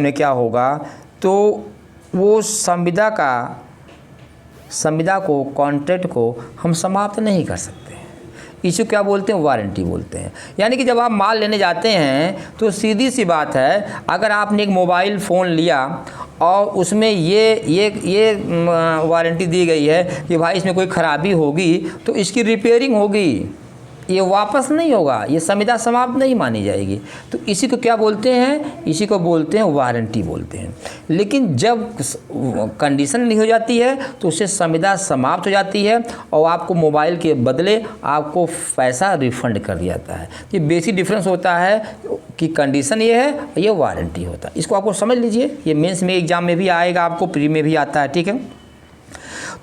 में क्या होगा, तो वो संविदा को, कॉन्ट्रैक्ट को हम समाप्त नहीं कर सकते। इसे क्या बोलते हैं, वारंटी बोलते हैं। यानी कि जब आप माल लेने जाते हैं तो सीधी सी बात है, अगर आपने एक मोबाइल फ़ोन लिया और उसमें ये वारंटी दी गई है कि भाई इसमें कोई ख़राबी होगी तो इसकी रिपेयरिंग होगी, ये वापस नहीं होगा, ये संविदा समाप्त नहीं मानी जाएगी। तो इसी को क्या बोलते हैं, इसी को बोलते हैं वारंटी बोलते हैं। लेकिन जब कंडीशन नहीं हो जाती है तो उससे संविदा समाप्त हो जाती है और आपको मोबाइल के बदले आपको पैसा रिफंड कर दिया जाता है। ये बेसिक डिफरेंस होता है कि कंडीशन ये है, ये वारंटी होता है। इसको आपको समझ लीजिए, ये मेंस में एग्जाम में भी आएगा, आपको प्री में भी आता है, ठीक है।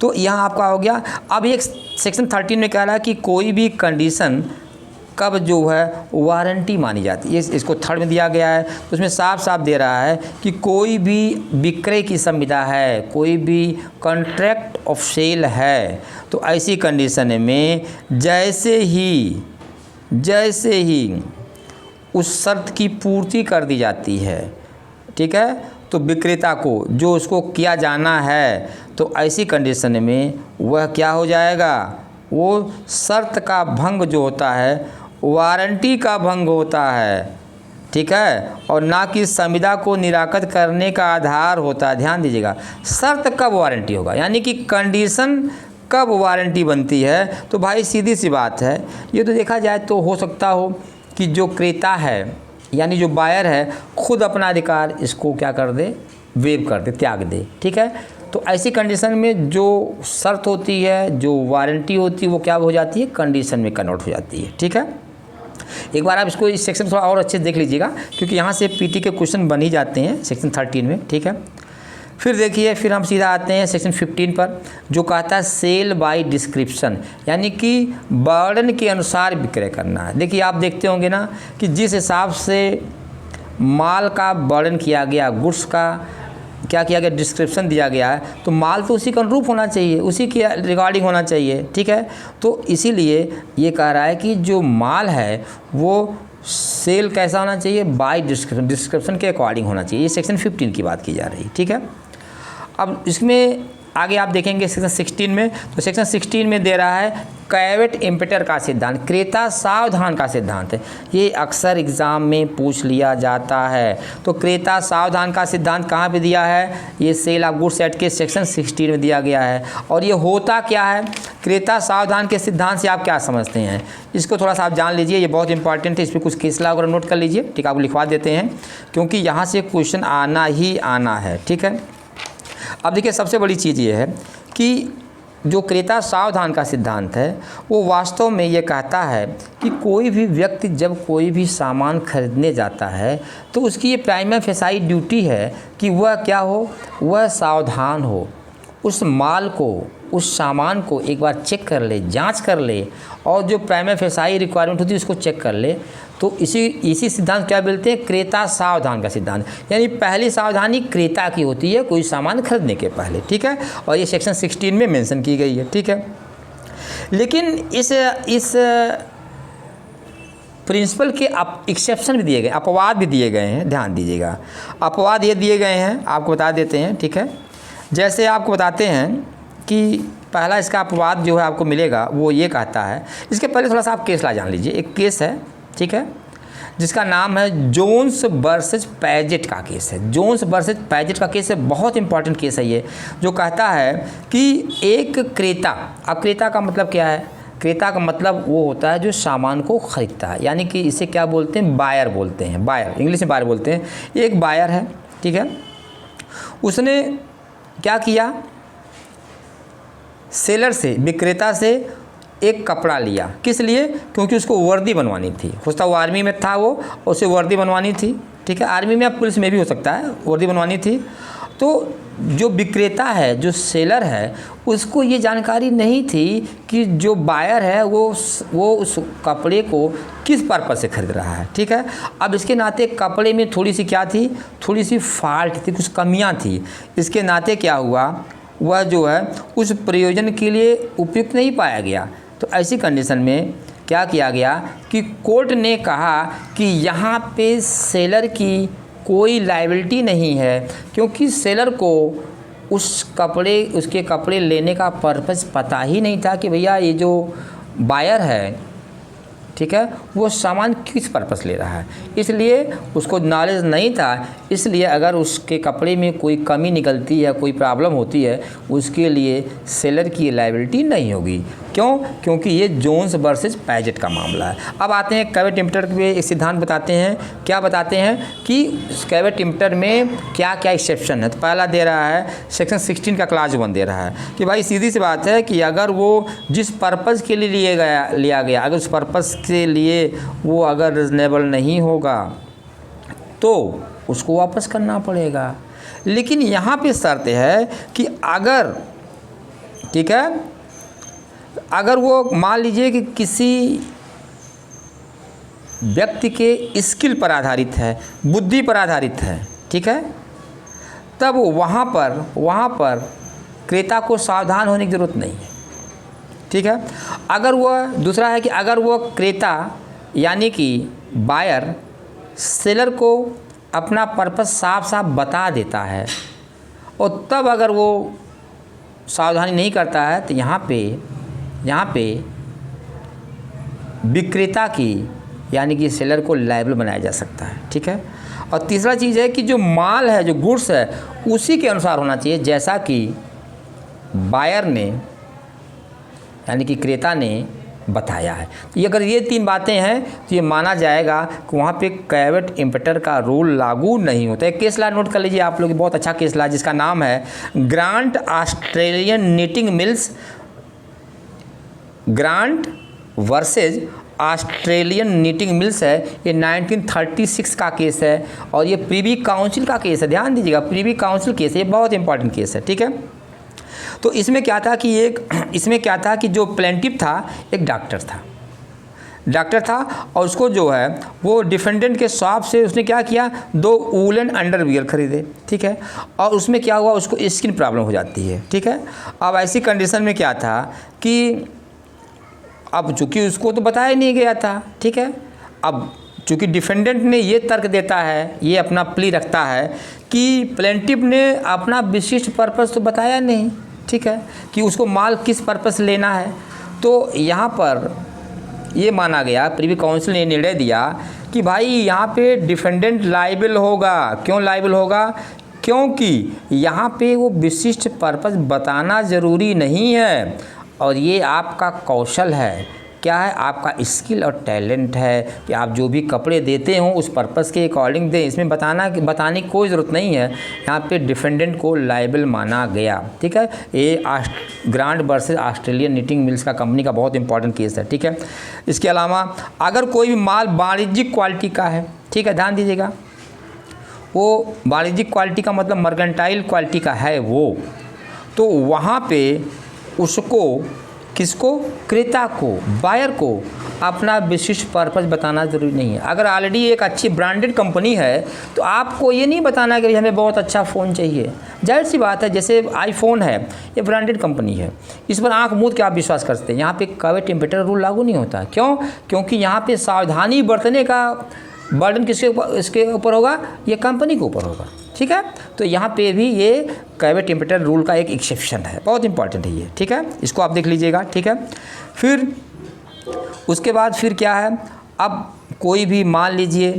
तो यहाँ आपका हो गया। अब एक सेक्शन 13 में कह रहा है कि कोई भी कंडीशन कब जो है वारंटी मानी जाती है, इसको थर्ड में दिया गया है। तो उसमें साफ साफ दे रहा है कि कोई भी विक्रय की संविदा है, कोई भी कॉन्ट्रैक्ट ऑफ सेल है, तो ऐसी कंडीशन में जैसे ही उस शर्त की पूर्ति कर दी जाती है, ठीक है, तो विक्रेता को जो उसको किया जाना है, तो ऐसी कंडीशन में वह क्या हो जाएगा, वो शर्त का भंग जो होता है वारंटी का भंग होता है, ठीक है, और ना कि संविदा को निराकत करने का आधार होता है। ध्यान दीजिएगा, शर्त कब वारंटी होगा, यानी कि कंडीशन कब वारंटी बनती है। तो भाई सीधी सी बात है, ये तो देखा जाए तो हो सकता हो कि जो क्रेता है यानी जो बायर है खुद अपना अधिकार इसको क्या कर दे, वेव कर दे, त्याग दे, ठीक है। तो ऐसी कंडीशन में जो शर्त होती है, जो वारंटी होती है, वो क्या हो जाती है, कंडीशन में कन्वर्ट हो जाती है, ठीक है। एक बार आप इसको इस सेक्शन थोड़ा और अच्छे से देख लीजिएगा, क्योंकि यहाँ से पीटी के क्वेश्चन बन ही जाते हैं सेक्शन 13 में, ठीक है। फिर देखिए, फिर हम सीधा आते हैं सेक्शन 15 पर, जो कहता है सेल बाय डिस्क्रिप्शन, यानी कि वर्णन के अनुसार विक्रय करना है। देखिए, आप देखते होंगे ना कि जिस हिसाब से माल का वर्णन किया गया, गुड्स का क्या किया गया, डिस्क्रिप्शन दिया गया है, तो माल तो उसी के अनुरूप होना चाहिए, उसी के रिगार्डिंग होना चाहिए, ठीक है। तो इसीलिए ये कह रहा है कि जो माल है वो सेल कैसा होना चाहिए, बाय डिस्क्रिप्शन, डिस्क्रिप्शन के अकॉर्डिंग होना चाहिए। ये सेक्शन 15 की बात की जा रही है, ठीक है। अब इसमें आगे आप देखेंगे सेक्शन 16 में, तो सेक्शन 16 में दे रहा है कैवेट इम्पेटर का सिद्धांत, क्रेता सावधान का सिद्धांत है। ये अक्सर एग्ज़ाम में पूछ लिया जाता है। तो क्रेता सावधान का सिद्धांत कहाँ पे दिया है, ये सेल ऑफ गुड्स एक्ट के सेक्शन 16 में दिया गया है। और ये होता क्या है, क्रेता सावधान के सिद्धांत से आप क्या समझते हैं, इसको थोड़ा सा आप जान लीजिए, ये बहुत इंपॉर्टेंट है। इस पर कुछ केसला वगैरह नोट कर लीजिए, ठीक है, आपको लिखवा देते हैं, क्योंकि यहाँ से क्वेश्चन आना ही आना है, ठीक है। अब देखिए, सबसे बड़ी चीज़ ये है कि जो क्रेता सावधान का सिद्धांत है वो वास्तव में ये कहता है कि कोई भी व्यक्ति जब कोई भी सामान खरीदने जाता है तो उसकी ये प्राइमा फेसाई ड्यूटी है कि वह क्या हो, वह सावधान हो, उस माल को उस सामान को एक बार चेक कर ले, जांच कर ले और जो प्राइमा फेसाई रिक्वायरमेंट होती है उसको चेक कर ले, तो इसी सिद्धांत क्या बोलते हैं, क्रेता सावधान का सिद्धांत। यानी पहली सावधानी क्रेता की होती है कोई सामान खरीदने के पहले, ठीक है, और ये सेक्शन 16 में मेंशन की गई है, ठीक है। लेकिन इस प्रिंसिपल के एक्सेप्शन भी दिए गए, अपवाद भी दिए गए हैं, ध्यान दीजिएगा। अपवाद ये दिए गए हैं, आपको बता देते हैं, ठीक है। जैसे आपको बताते हैं कि पहला इसका अपवाद जो है आपको मिलेगा वो ये कहता है, इसके पहले थोड़ा सा आप केस ला जान लीजिए। एक केस है, ठीक है, जिसका नाम है जोन्स वर्सेस पैजेट का केस है। जोन्स वर्सेस पैजेट का केस है, बहुत इंपॉर्टेंट केस है ये, जो कहता है कि एक क्रेता, अब क्रेता का मतलब क्या है, क्रेता का मतलब वो होता है जो सामान को खरीदता है, यानी कि इसे क्या बोलते हैं, बायर बोलते हैं, बायर, इंग्लिश में बायर बोलते हैं। एक बायर है, ठीक है, उसने क्या किया, सेलर से, विक्रेता से एक कपड़ा लिया, किस लिए, क्योंकि उसको वर्दी बनवानी थी। उसका वो आर्मी में था, वो उसे वर्दी बनवानी थी, ठीक है, आर्मी में या पुलिस में भी हो सकता है, वर्दी बनवानी थी। तो जो विक्रेता है, जो सेलर है, उसको ये जानकारी नहीं थी कि जो बायर है वो उस कपड़े को किस पर्पज़ से खरीद रहा है, ठीक है। अब इसके नाते कपड़े में थोड़ी सी क्या थी, थोड़ी सी फॉल्ट थी, कुछ कमियां थी। इसके नाते क्या हुआ, वह जो है उस प्रयोजन के लिए उपयुक्त नहीं पाया गया। तो ऐसी कंडीशन में क्या किया गया कि कोर्ट ने कहा कि यहाँ पे सेलर की कोई लायबिलिटी नहीं है, क्योंकि सेलर को उसके कपड़े लेने का पर्पस पता ही नहीं था कि भैया ये जो बायर है, ठीक है, वो सामान किस पर्पस ले रहा है, इसलिए उसको नॉलेज नहीं था। इसलिए अगर उसके कपड़े में कोई कमी निकलती है, कोई प्रॉब्लम होती है, उसके लिए सेलर की लायबिलिटी नहीं होगी। क्यों, क्योंकि ये जोन्स वर्सेस पैजेट का मामला है। अब आते हैं कैवेट इंप्टर पे, एक सिद्धांत बताते हैं, क्या बताते हैं कि कैवेट इंप्टर में क्या क्या एक्सेप्शन है। तो पहला दे रहा है सेक्शन 16 का क्लास 1 दे रहा है कि भाई सीधी सी बात है कि अगर वो जिस पर्पज़ के लिए लिया गया, अगर उस पर्पज़ के लिए वो अगर रिजनेबल नहीं होगा तो उसको वापस करना पड़ेगा। लेकिन यहाँ पे शर्त है कि अगर, ठीक है, अगर वो मान लीजिए कि किसी व्यक्ति के स्किल पर आधारित है, बुद्धि पर आधारित है, ठीक है, तब वहाँ पर क्रेता को सावधान होने की ज़रूरत नहीं है, ठीक है। अगर वह, दूसरा है कि अगर वो क्रेता यानी कि बायर सेलर को अपना पर्पस साफ साफ बता देता है और तब अगर वो सावधानी नहीं करता है तो यहाँ पे विक्रेता की यानी कि सेलर को लायबल बनाया जा सकता है, ठीक है। और तीसरा चीज़ है कि जो माल है, जो गुड्स है, उसी के अनुसार होना चाहिए जैसा कि बायर ने यानी कि क्रेता ने बताया है। तो अगर ये 3 बातें हैं तो ये माना जाएगा कि वहाँ पे कैवेट इंप्टर का रूल लागू नहीं होता है। केस ला नोट कर लीजिए आप लोग, बहुत अच्छा केस ला जिसका नाम है grant Australian knitting mills, grant versus Australian knitting mills है। ये 1936 का केस है और ये प्रीवी काउंसिल का केस है, ध्यान दीजिएगा, प्रीवी काउंसिल केस है, ये बहुत इंपॉर्टेंट केस है, ठीक है। तो इसमें क्या था कि जो प्लेंटिफ था एक डॉक्टर था और उसको जो है वो डिफेंडेंट के शॉप से उसने क्या किया, 2 वूलन अंडरवियर खरीदे, ठीक है, और उसमें क्या हुआ, उसको स्किन प्रॉब्लम हो जाती है, ठीक है। अब ऐसी कंडीशन में क्या था कि अब चूँकि उसको तो बताया नहीं गया था, ठीक है, अब चूँकि डिफेंडेंट ने ये तर्क देता है, ये अपना प्ली रखता है कि प्लेंटिफ ने अपना विशिष्ट पर्पस तो बताया नहीं, ठीक है, कि उसको माल किस पर्पस लेना है। तो यहाँ पर ये माना गया, प्रीवी काउंसिल ने निर्णय दिया कि भाई यहाँ पे डिफेंडेंट लायबल होगा। क्यों लायबल होगा, क्योंकि यहाँ पे वो विशिष्ट पर्पस बताना ज़रूरी नहीं है और ये आपका कौशल है, क्या है, आपका स्किल और टैलेंट है कि आप जो भी कपड़े देते हो उस पर्पस के अकॉर्डिंग दें। इसमें बताने की कोई ज़रूरत नहीं है। यहाँ पे डिफेंडेंट को लायबल माना गया, ठीक है। ये grant versus Australian knitting mills का कंपनी का बहुत इंपॉर्टेंट केस है, ठीक है। इसके अलावा अगर कोई भी माल वाणिज्यिक क्वालिटी का है, ठीक है, ध्यान दीजिएगा, वो वाणिज्यिक क्वालिटी का मतलब मर्केंटाइल क्वालिटी का है वो, तो वहाँ पे उसको, किसको, क्रेता को, बायर को अपना विशिष्ट पर्पस बताना ज़रूरी नहीं है। अगर ऑलरेडी एक अच्छी ब्रांडेड कंपनी है तो आपको ये नहीं बताना कि हमें बहुत अच्छा फ़ोन चाहिए। जाहिर सी बात है, जैसे आईफोन है, ये ब्रांडेड कंपनी है, इस पर आंख मूंद के आप विश्वास करते हैं। यहाँ पे कड़वे टेम्परेचर रूल लागू नहीं होता। क्यों? क्योंकि यहाँ पे सावधानी बरतने का बर्डन इसके ऊपर होगा, ये कंपनी के ऊपर होगा। ठीक है, तो यहाँ पे भी ये कड़वे टेम्परेचर रूल का एक एक्सेप्शन है, बहुत इंपॉर्टेंट है ये। ठीक है, इसको आप देख लीजिएगा। ठीक है, फिर उसके बाद फिर क्या है, अब कोई भी मान लीजिए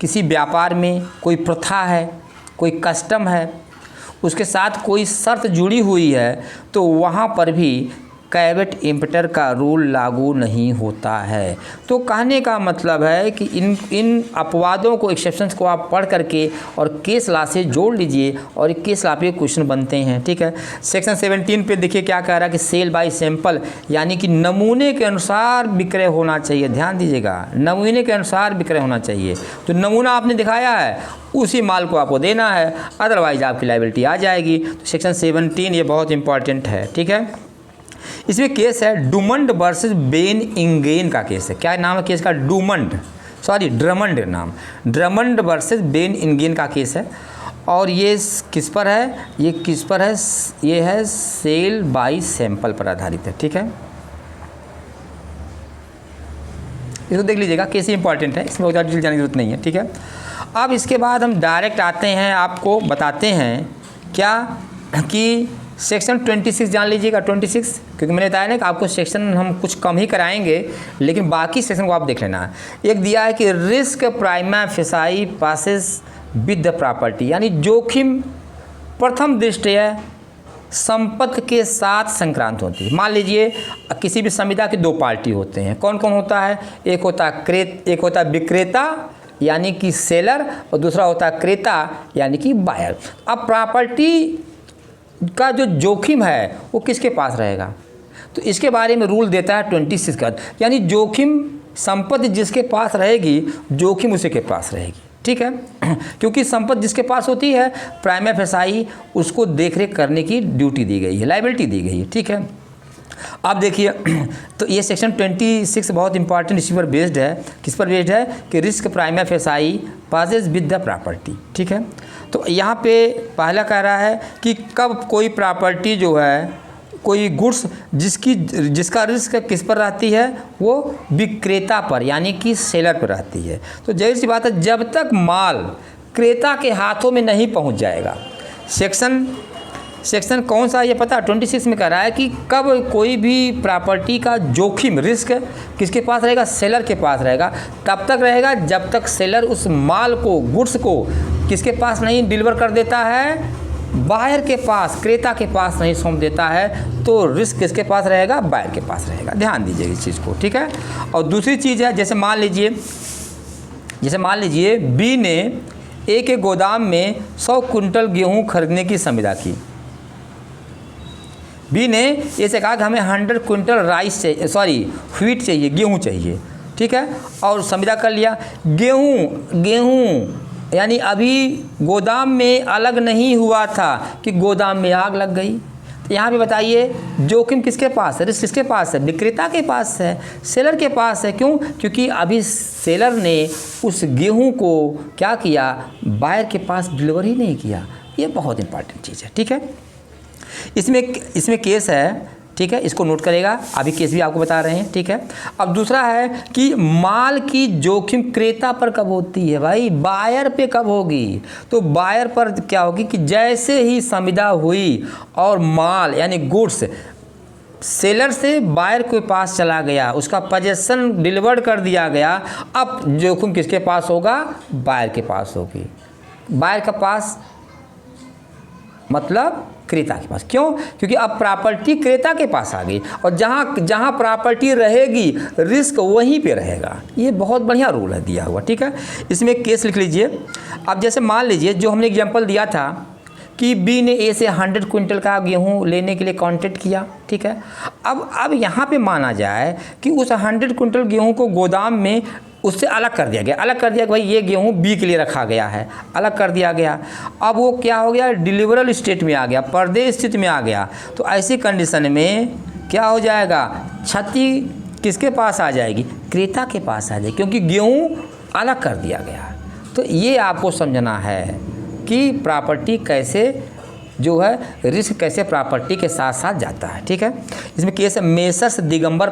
किसी व्यापार में कोई प्रथा है, कोई कस्टम है, उसके साथ कोई शर्त जुड़ी हुई है, तो वहाँ पर भी कैवेट इम्पटर का रूल लागू नहीं होता है। तो कहने का मतलब है कि इन अपवादों को, एक्सेप्शंस को आप पढ़ करके और केस लॉ से जोड़ लीजिए और केस लॉ पे क्वेश्चन बनते हैं। ठीक है, सेक्शन 17 पे देखिए क्या कह रहा है कि सेल बाय सैंपल, यानी कि नमूने के अनुसार विक्रय होना चाहिए। ध्यान दीजिएगा, नमूने के अनुसार विक्रय होना चाहिए। तो नमूना आपने दिखाया है, उसी माल को आपको देना है, अदरवाइज आपकी लायबिलिटी आ जाएगी। तो सेक्शन 17 ये बहुत इंपॉर्टेंट है। ठीक है, इसमें केस है डुमंड वर्सेस बेन इंगेन का केस है। क्या नाम है केस का? ड्रमंड नाम, ड्रमंड वर्सेस बेन इंगेन का केस है। और ये किस पर है? ये किस पर है? ये है सेल बाय सैंपल पर आधारित है। ठीक है, इसको देख लीजिएगा, केस इंपॉर्टेंट है, इसमें ज़्यादा डिटेल जाने की जरूरत नहीं है। ठीक है, अब इसके बाद हम डायरेक्ट आते हैं, आपको बताते हैं क्या कि सेक्शन 26 जान लीजिएगा। 26, क्योंकि मैंने बताया ना कि आपको सेक्शन हम कुछ कम ही कराएंगे, लेकिन बाकी सेक्शन को आप देख लेना है। एक दिया है कि risk prima facie passes with the property, यानी जोखिम प्रथम दृष्टया संपत्ति के साथ संक्रांत होती है। मान लीजिए किसी भी संविदा के दो पार्टी होते हैं। कौन कौन होता है? एक होता है विक्रेता यानी कि सेलर, और दूसरा होता है क्रेता यानी कि बायर। अब प्रॉपर्टी का जो जोखिम है वो किसके पास रहेगा? तो इसके बारे में रूल देता है 26 का, यानी जोखिम संपत्ति जिसके पास रहेगी, जोखिम उसी के पास रहेगी। ठीक है, क्योंकि संपत्ति जिसके पास होती है, प्राइमा फेसाई उसको देखरेख करने की ड्यूटी दी गई है, लायबिलिटी दी गई है। ठीक है, आप देखिए, तो ये सेक्शन 26 बहुत इंपॉर्टेंट इसी पर बेस्ड है। किस पर बेस्ड है? कि risk prima facie passes with the property. ठीक है, तो यहाँ पे पहला कह रहा है कि कब कोई प्रॉपर्टी जो है, कोई गुड्स जिसका रिस्क किस पर रहती है, वो विक्रेता पर यानी कि सेलर पर रहती है। तो जाहिर सी बात है, जब तक माल क्रेता के हाथों में नहीं पहुँच जाएगा, सेक्शन कौन सा ये पता? 26 में कह रहा है कि कब कोई भी प्रॉपर्टी का जोखिम, रिस्क किसके पास रहेगा? सेलर के पास रहेगा। तब तक रहेगा जब तक सेलर उस माल को, गुड्स को किसके पास नहीं डिलीवर कर देता है? बायर के पास, क्रेता के पास नहीं सौंप देता है। तो रिस्क किसके पास रहेगा? बायर के पास रहेगा। ध्यान दीजिए इस चीज़ को। ठीक है, और दूसरी चीज़ है, जैसे मान लीजिए बी ने ए के गोदाम में 100 कुंटल गेहूँ खरीदने की संविदा की। बी ने ये से कहा कि हमें 100 कुंटल व्हीट चाहिए, गेहूँ चाहिए। ठीक है, और संविदा कर लिया। गेहूँ यानी अभी गोदाम में अलग नहीं हुआ था कि गोदाम में आग लग गई। तो यहाँ पे बताइए जोखिम किसके पास है? रिस्क किसके पास है? विक्रेता के पास है, सेलर के पास है। क्यों? क्योंकि अभी सेलर ने उस गेहूँ को क्या किया? बायर के पास डिलीवर ही नहीं किया। ये बहुत इंपॉर्टेंट चीज़ है। ठीक है, इसमें केस है। ठीक है, इसको नोट करेगा, अभी केस भी आपको बता रहे हैं। ठीक है, अब दूसरा है कि माल की जोखिम क्रेता पर कब होती है भाई? बायर पे कब होगी? तो बायर पर क्या होगी कि जैसे ही संविदा हुई और माल यानी गुड्स सेलर से बायर के पास चला गया, उसका पोजेसन डिलीवर्ड कर दिया गया, अब जोखिम किसके पास होगा? बायर के पास होगी। बायर के पास मतलब क्रेता के पास। क्यों? क्योंकि अब प्रॉपर्टी क्रेता के पास आ गई, और जहाँ प्रॉपर्टी रहेगी, रिस्क वहीं पे रहेगा। ये बहुत बढ़िया रूल है दिया हुआ। ठीक है, इसमें एक केस लिख लीजिए। अब जैसे मान लीजिए जो हमने एग्जांपल दिया था कि बी ने ए से 100 क्विंटल का गेहूँ लेने के लिए कॉन्टेक्ट किया। ठीक है, अब यहाँ पे माना जाए कि उस 100 क्विंटल गेहूँ को गोदाम में उससे अलग कर दिया गया, अलग कर दिया कि भाई ये गेहूँ बी के लिए रखा गया है, अलग कर दिया गया। अब वो क्या हो गया, डिलीवरल स्टेट में आ गया, पर्दे स्थिति में आ गया। तो ऐसी कंडीशन में क्या हो जाएगा, क्षति किसके पास आ जाएगी, क्रेता के पास आ जाएगी, क्योंकि गेहूँ अलग कर दिया गया। तो ये आपको समझना है कि प्रॉपर्टी कैसे जो है, रिस्क कैसे प्रॉपर्टी के साथ साथ जाता है। ठीक है, इसमें केस है messrs Digambar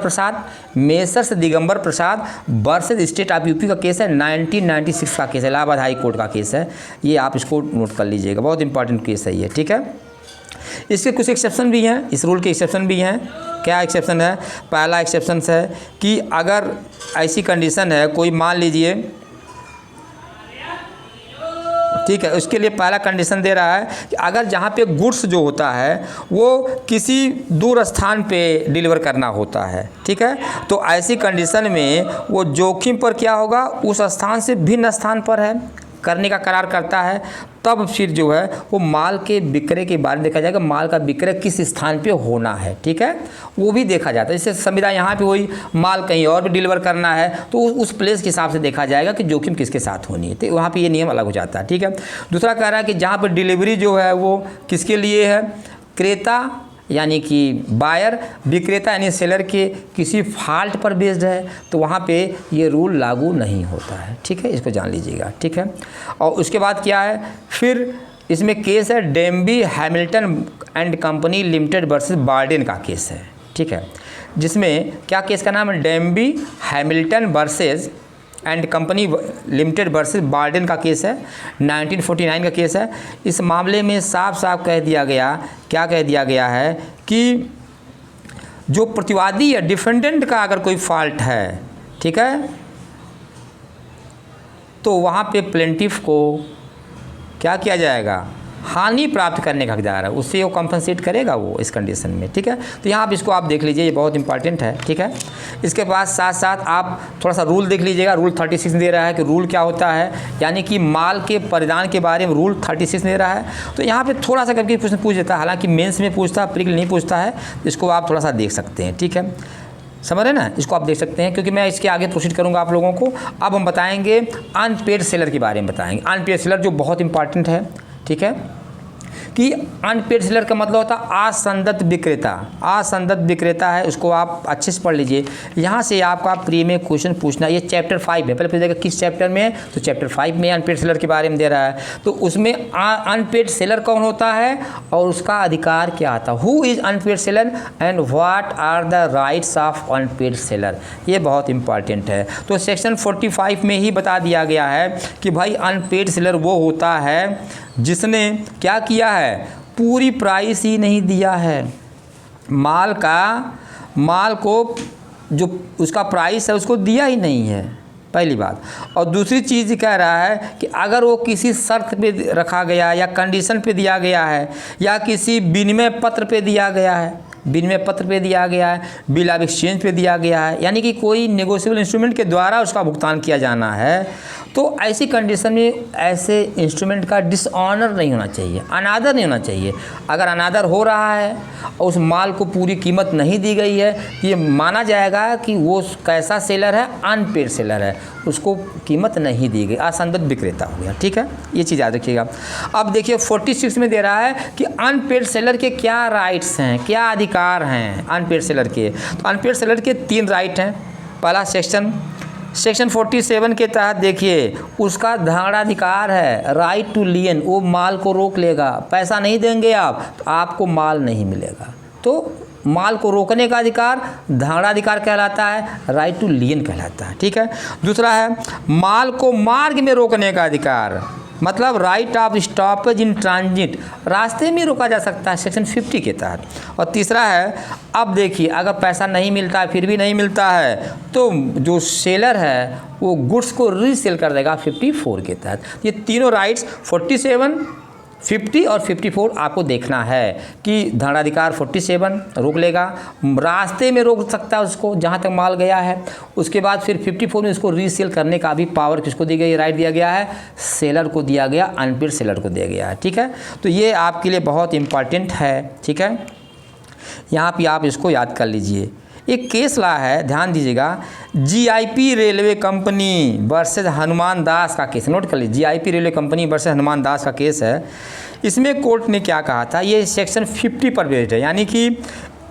Prasad versus state of UP का केस है, 1996 का केस है, इलाहाबाद हाई कोर्ट का केस है। ये आप इसको नोट कर लीजिएगा, बहुत इंपॉर्टेंट केस है ये। ठीक है, इसके कुछ एक्सेप्शन भी हैं, इस रूल के एक्सेप्शन भी हैं। क्या एक्सेप्शन है, पहला एक्सेप्शन है कि अगर ऐसी कंडीशन है, कोई मान लीजिए, ठीक है, उसके लिए पहला कंडीशन दे रहा है कि अगर जहाँ पे गुड्स जो होता है वो किसी दूर स्थान पे डिलीवर करना होता है, ठीक है, तो ऐसी कंडीशन में वो जोखिम पर क्या होगा, उस स्थान से भिन्न स्थान पर है करने का करार करता है, तब फिर जो है वो माल के विक्रय के बारे में देखा जाएगा, माल का विक्रय किस स्थान पे होना है। ठीक है, वो भी देखा जाता है। जैसे संविदा यहाँ पे वही माल कहीं और भी डिलीवर करना है तो उस प्लेस के हिसाब से देखा जाएगा कि जोखिम किसके साथ होनी है, तो वहाँ पे ये नियम अलग हो जाता है। ठीक है, दूसरा कह रहा है कि जहाँ पर डिलीवरी जो है वो किसके लिए है, क्रेता यानी कि बायर, विक्रेता यानी सेलर के किसी फॉल्ट पर बेस्ड है, तो वहाँ पे ये रूल लागू नहीं होता है। ठीक है, इसको जान लीजिएगा। ठीक है, और उसके बाद क्या है, फिर इसमें केस है Dembi Hamilton and company limited versus Barden का केस है। ठीक है, जिसमें क्या केस का नाम है, Dembi Hamilton versus and company limited versus Barden का केस है, 1949 का केस है। इस मामले में साफ साफ कह दिया गया, क्या कह दिया गया है कि जो प्रतिवादी या डिफेंडेंट का अगर कोई फॉल्ट है, ठीक है, तो वहाँ पे प्लेंटिफ को क्या किया जाएगा, हानि प्राप्त करने का हकदार है, उससे वो कॉम्पनसेट करेगा वो इस कंडीशन में। ठीक है, तो यहाँ आप इसको आप देख लीजिए, ये बहुत इंपॉर्टेंट है। ठीक है, इसके बाद साथ साथ आप थोड़ा सा रूल देख लीजिएगा, रूल 36 दे रहा है कि रूल क्या होता है, यानी कि माल के परिधान के बारे में रूल 36 दे रहा है। तो यहाँ पे थोड़ा सा करके प्रश्न पूछ देता है, हालांकि मेंस में पूछता है, प्रीलिमिनरी नहीं पूछता है, इसको आप थोड़ा सा देख सकते हैं। ठीक है, समझ रहे ना, इसको आप देख सकते हैं, क्योंकि मैं इसके आगे प्रोसीड करूंगा आप लोगों को। अब हम बताएंगे अनपेड सेलर के बारे में बताएंगे, अनपेड सेलर जो बहुत इंपॉर्टेंट है। ठीक है, कि अनपेड सेलर का मतलब होता है असंदत विक्रेता, असंदत विक्रेता है, उसको आप अच्छे से पढ़ लीजिए। यहाँ से आपका प्री में क्वेश्चन पूछना, ये चैप्टर 5 में, पहले पूछेगा किस चैप्टर में, तो चैप्टर 5 में अनपेड सेलर के बारे में दे रहा है। तो उसमें अनपेड सेलर कौन होता है और उसका अधिकार क्या आता है, who is unpaid seller and what are the rights of unpaid seller, ये बहुत इंपॉर्टेंट है। तो सेक्शन 45 में ही बता दिया गया है कि भाई अनपेड सेलर वो होता है जिसने क्या किया है, पूरी प्राइस ही नहीं दिया है, माल को जो उसका प्राइस है उसको दिया ही नहीं है, पहली बात। और दूसरी चीज़ कह रहा है कि अगर वो किसी शर्त पे रखा गया या कंडीशन पे दिया गया है या किसी विनिमय पत्र पे दिया गया है, विनिमय पत्र पे दिया गया है, बिल ऑफ एक्सचेंज पे दिया गया है, यानी कि कोई नेगोशिएबल इंस्ट्रूमेंट के द्वारा उसका भुगतान किया जाना है, तो ऐसी कंडीशन में ऐसे इंस्ट्रूमेंट का डिसऑनर नहीं होना चाहिए, अनादर नहीं होना चाहिए। अगर अनादर हो रहा है और उस माल को पूरी कीमत नहीं दी गई है, ये माना जाएगा कि वो कैसा सेलर है, अनपेड सेलर है, उसको कीमत नहीं दी गई, असंदत विक्रेता हो गया। ठीक है, ये चीज़ याद रखिएगा। अब देखिए 46 में दे रहा है कि अनपेड सेलर के क्या राइट्स हैं, क्या अधिकार हैं अनपेड सेलर के। तो अनपेड सेलर के 3 राइट हैं। पहला सेक्शन 47 के तहत देखिए उसका धारणाधिकार है, राइट टू लियन, वो माल को रोक लेगा, पैसा नहीं देंगे आप तो आपको माल नहीं मिलेगा, तो माल को रोकने का अधिकार धारणाधिकार कहलाता है, राइट टू लियन कहलाता है। ठीक है, दूसरा है माल को मार्ग में रोकने का अधिकार, मतलब right of stoppage in transit, रास्ते में रोका जा सकता है सेक्शन 50 के तहत। और तीसरा है, अब देखिए अगर पैसा नहीं मिलता है, फिर भी नहीं मिलता है, तो जो सेलर है वो गुड्स को रीसेल कर देगा 54 के तहत। ये तीनों राइट्स 47, 50 और 54 आपको देखना है कि धारणाधिकार 47 रोक लेगा, रास्ते में रोक सकता है उसको जहाँ तक माल गया है, उसके बाद फिर 54 में उसको रीसेल करने का भी पावर किसको दी गई, राइट दिया गया है, सेलर को दिया गया, अनपेड सेलर को दिया गया है। ठीक है, तो ये आपके लिए बहुत इंपॉर्टेंट है। ठीक है, यहाँ पे आप इसको याद कर लीजिए, एक केस ला है, ध्यान दीजिएगा, GIP railway company versus Hanuman Das का केस, नोट कर लीजिए, GIP railway company versus Hanuman Das का केस है। इसमें कोर्ट ने क्या कहा था, ये सेक्शन 50 पर बेस्ड है, यानी कि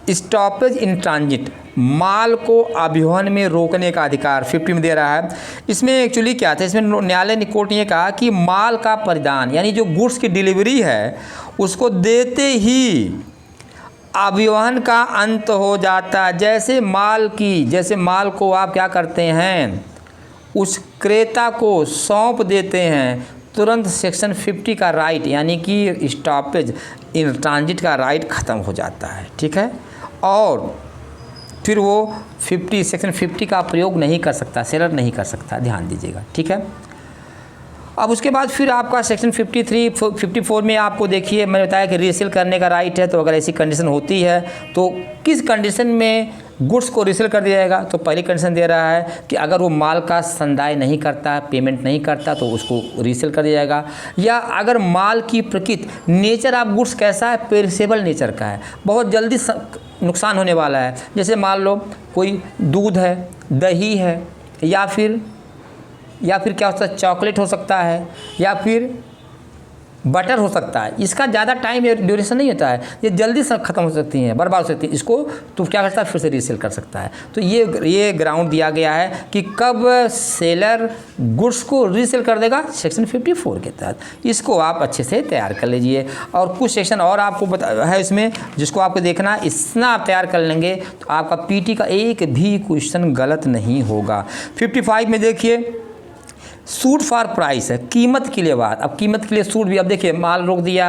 स्टॉपेज इन ट्रांजिट, माल को अभिवहन में रोकने का अधिकार 50 में दे रहा है। इसमें एक्चुअली क्या था, इसमें न्यायालय ने, कोर्ट ने कहा कि माल का परिधान यानी जो गुड्स की डिलीवरी है उसको देते ही अभिवहन का अंत हो जाता है। जैसे माल को आप क्या करते हैं, उस क्रेता को सौंप देते हैं, तुरंत सेक्शन 50 का राइट यानी कि स्टॉपेज इन ट्रांजिट का राइट ख़त्म हो जाता है, ठीक है। और फिर वो सेक्शन 50 का प्रयोग नहीं कर सकता, सेलर नहीं कर सकता, ध्यान दीजिएगा, ठीक है। अब उसके बाद फिर आपका सेक्शन 54 में आपको देखिए, मैंने बताया कि रीसेल करने का राइट है। तो अगर ऐसी कंडीशन होती है तो किस कंडीशन में गुड्स को रीसेल कर दिया जाएगा, तो पहली कंडीशन दे रहा है कि अगर वो माल का संदाय नहीं करता, पेमेंट नहीं करता, तो उसको रीसेल कर दिया जाएगा। या अगर माल की प्रकृति, नेचर ऑफ गुड्स कैसा है, पेरिसेबल नेचर का है, बहुत जल्दी नुकसान होने वाला है। जैसे मान लो कोई दूध है, दही है, या फिर क्या हो सकता है, चॉकलेट हो सकता है, या फिर बटर हो सकता है। इसका ज़्यादा टाइम या ड्यूरेशन नहीं होता है, ये जल्दी से ख़त्म हो सकती हैं, बर्बाद हो सकती है। इसको तो क्या करता है, फिर से रीसेल कर सकता है। तो ये ग्राउंड दिया गया है कि कब सेलर गुड्स को रीसेल कर देगा, सेक्शन 54 के तहत। इसको आप अच्छे से तैयार कर लीजिए। और कुछ सेक्शन और आपको है इसमें, जिसको आपको देखना है। इतना आप तैयार कर लेंगे तो आपका पीटी का एक भी क्वेश्चन गलत नहीं होगा। 55 में देखिए, सूट फॉर प्राइस है, कीमत के लिए बात। अब कीमत के लिए सूट भी, अब देखिए माल रोक दिया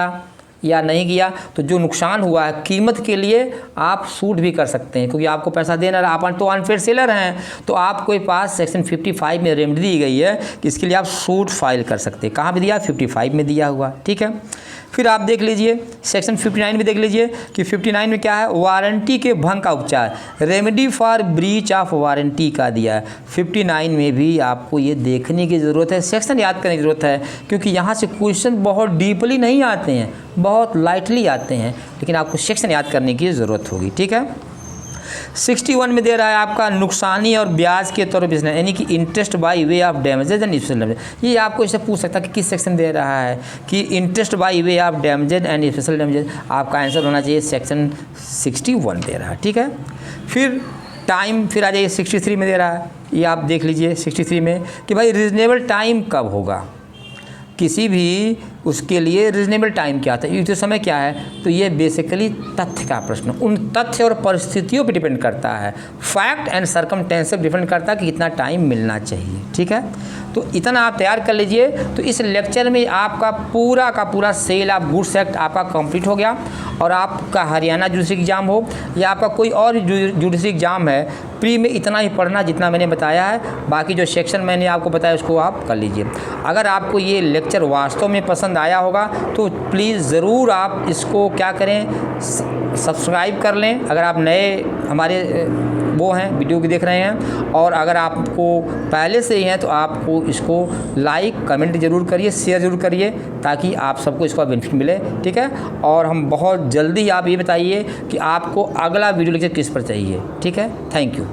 या नहीं किया तो जो नुकसान हुआ है, कीमत के लिए आप सूट भी कर सकते हैं, क्योंकि आपको पैसा देना है, आप तो अनफेयर सेलर हैं। तो आपके पास सेक्शन 55 में रेमेडी दी गई है कि इसके लिए आप सूट फाइल कर सकते हैं। कहाँ पे दिया, 55 में दिया हुआ, ठीक है। फिर आप देख लीजिए सेक्शन 59 में, देख लीजिए कि 59 में क्या है, वारंटी के भंग का उपचार, remedy for breach of warranty का दिया है। 59 में भी आपको ये देखने की ज़रूरत है, सेक्शन याद करने की ज़रूरत है, क्योंकि यहाँ से क्वेश्चन बहुत डीपली नहीं आते हैं, बहुत लाइटली आते हैं, लेकिन आपको सेक्शन याद करने की ज़रूरत होगी, ठीक है। 61 में दे रहा है आपका नुकसानी और ब्याज के तौर पर बिजनेस, यानी कि interest by way of damages and special damages. ये आपको इससे पूछ सकता है कि किस सेक्शन दे रहा है, कि interest by way of damages and special damages. आपका आंसर होना चाहिए सेक्शन 61 दे रहा है, ठीक है। फिर टाइम, फिर आ जाइए 63 में दे रहा है, ये आप देख लीजिए 63 में कि भाई रीजनेबल टाइम कब होगा, किसी भी उसके लिए रीजनेबल टाइम क्या था, युक्त समय क्या है। तो ये बेसिकली तथ्य का प्रश्न, उन तथ्य और परिस्थितियों पर डिपेंड करता है, फैक्ट एंड सर्कमस्टेंस पर डिपेंड करता है कि कितना टाइम मिलना चाहिए, ठीक है। तो इतना आप तैयार कर लीजिए। तो इस लेक्चर में आपका पूरा का पूरा सेल ऑफ गुड्स एक्ट आपका कंप्लीट हो गया। और आपका हरियाणा जुडिशरी एग्ज़ाम हो या आपका कोई और जुडिशरी एग्ज़ाम है, प्री में इतना ही पढ़ना जितना मैंने बताया है, बाकी जो सेक्शन मैंने आपको बताया उसको आप कर लीजिए। अगर आपको ये लेक्चर वास्तव में पसंद आया होगा तो प्लीज़ ज़रूर आप इसको क्या करें, सब्सक्राइब कर लें अगर आप नए हमारे वो हैं वीडियो की देख रहे हैं। और अगर आपको पहले से ही हैं तो आपको इसको लाइक कमेंट ज़रूर करिए, शेयर ज़रूर करिए, ताकि आप सबको इसका बेनिफिट मिले, ठीक है। और हम बहुत जल्दी, आप ये बताइए कि आपको अगला वीडियो लेक्चर किस पर चाहिए, ठीक है। Thank you.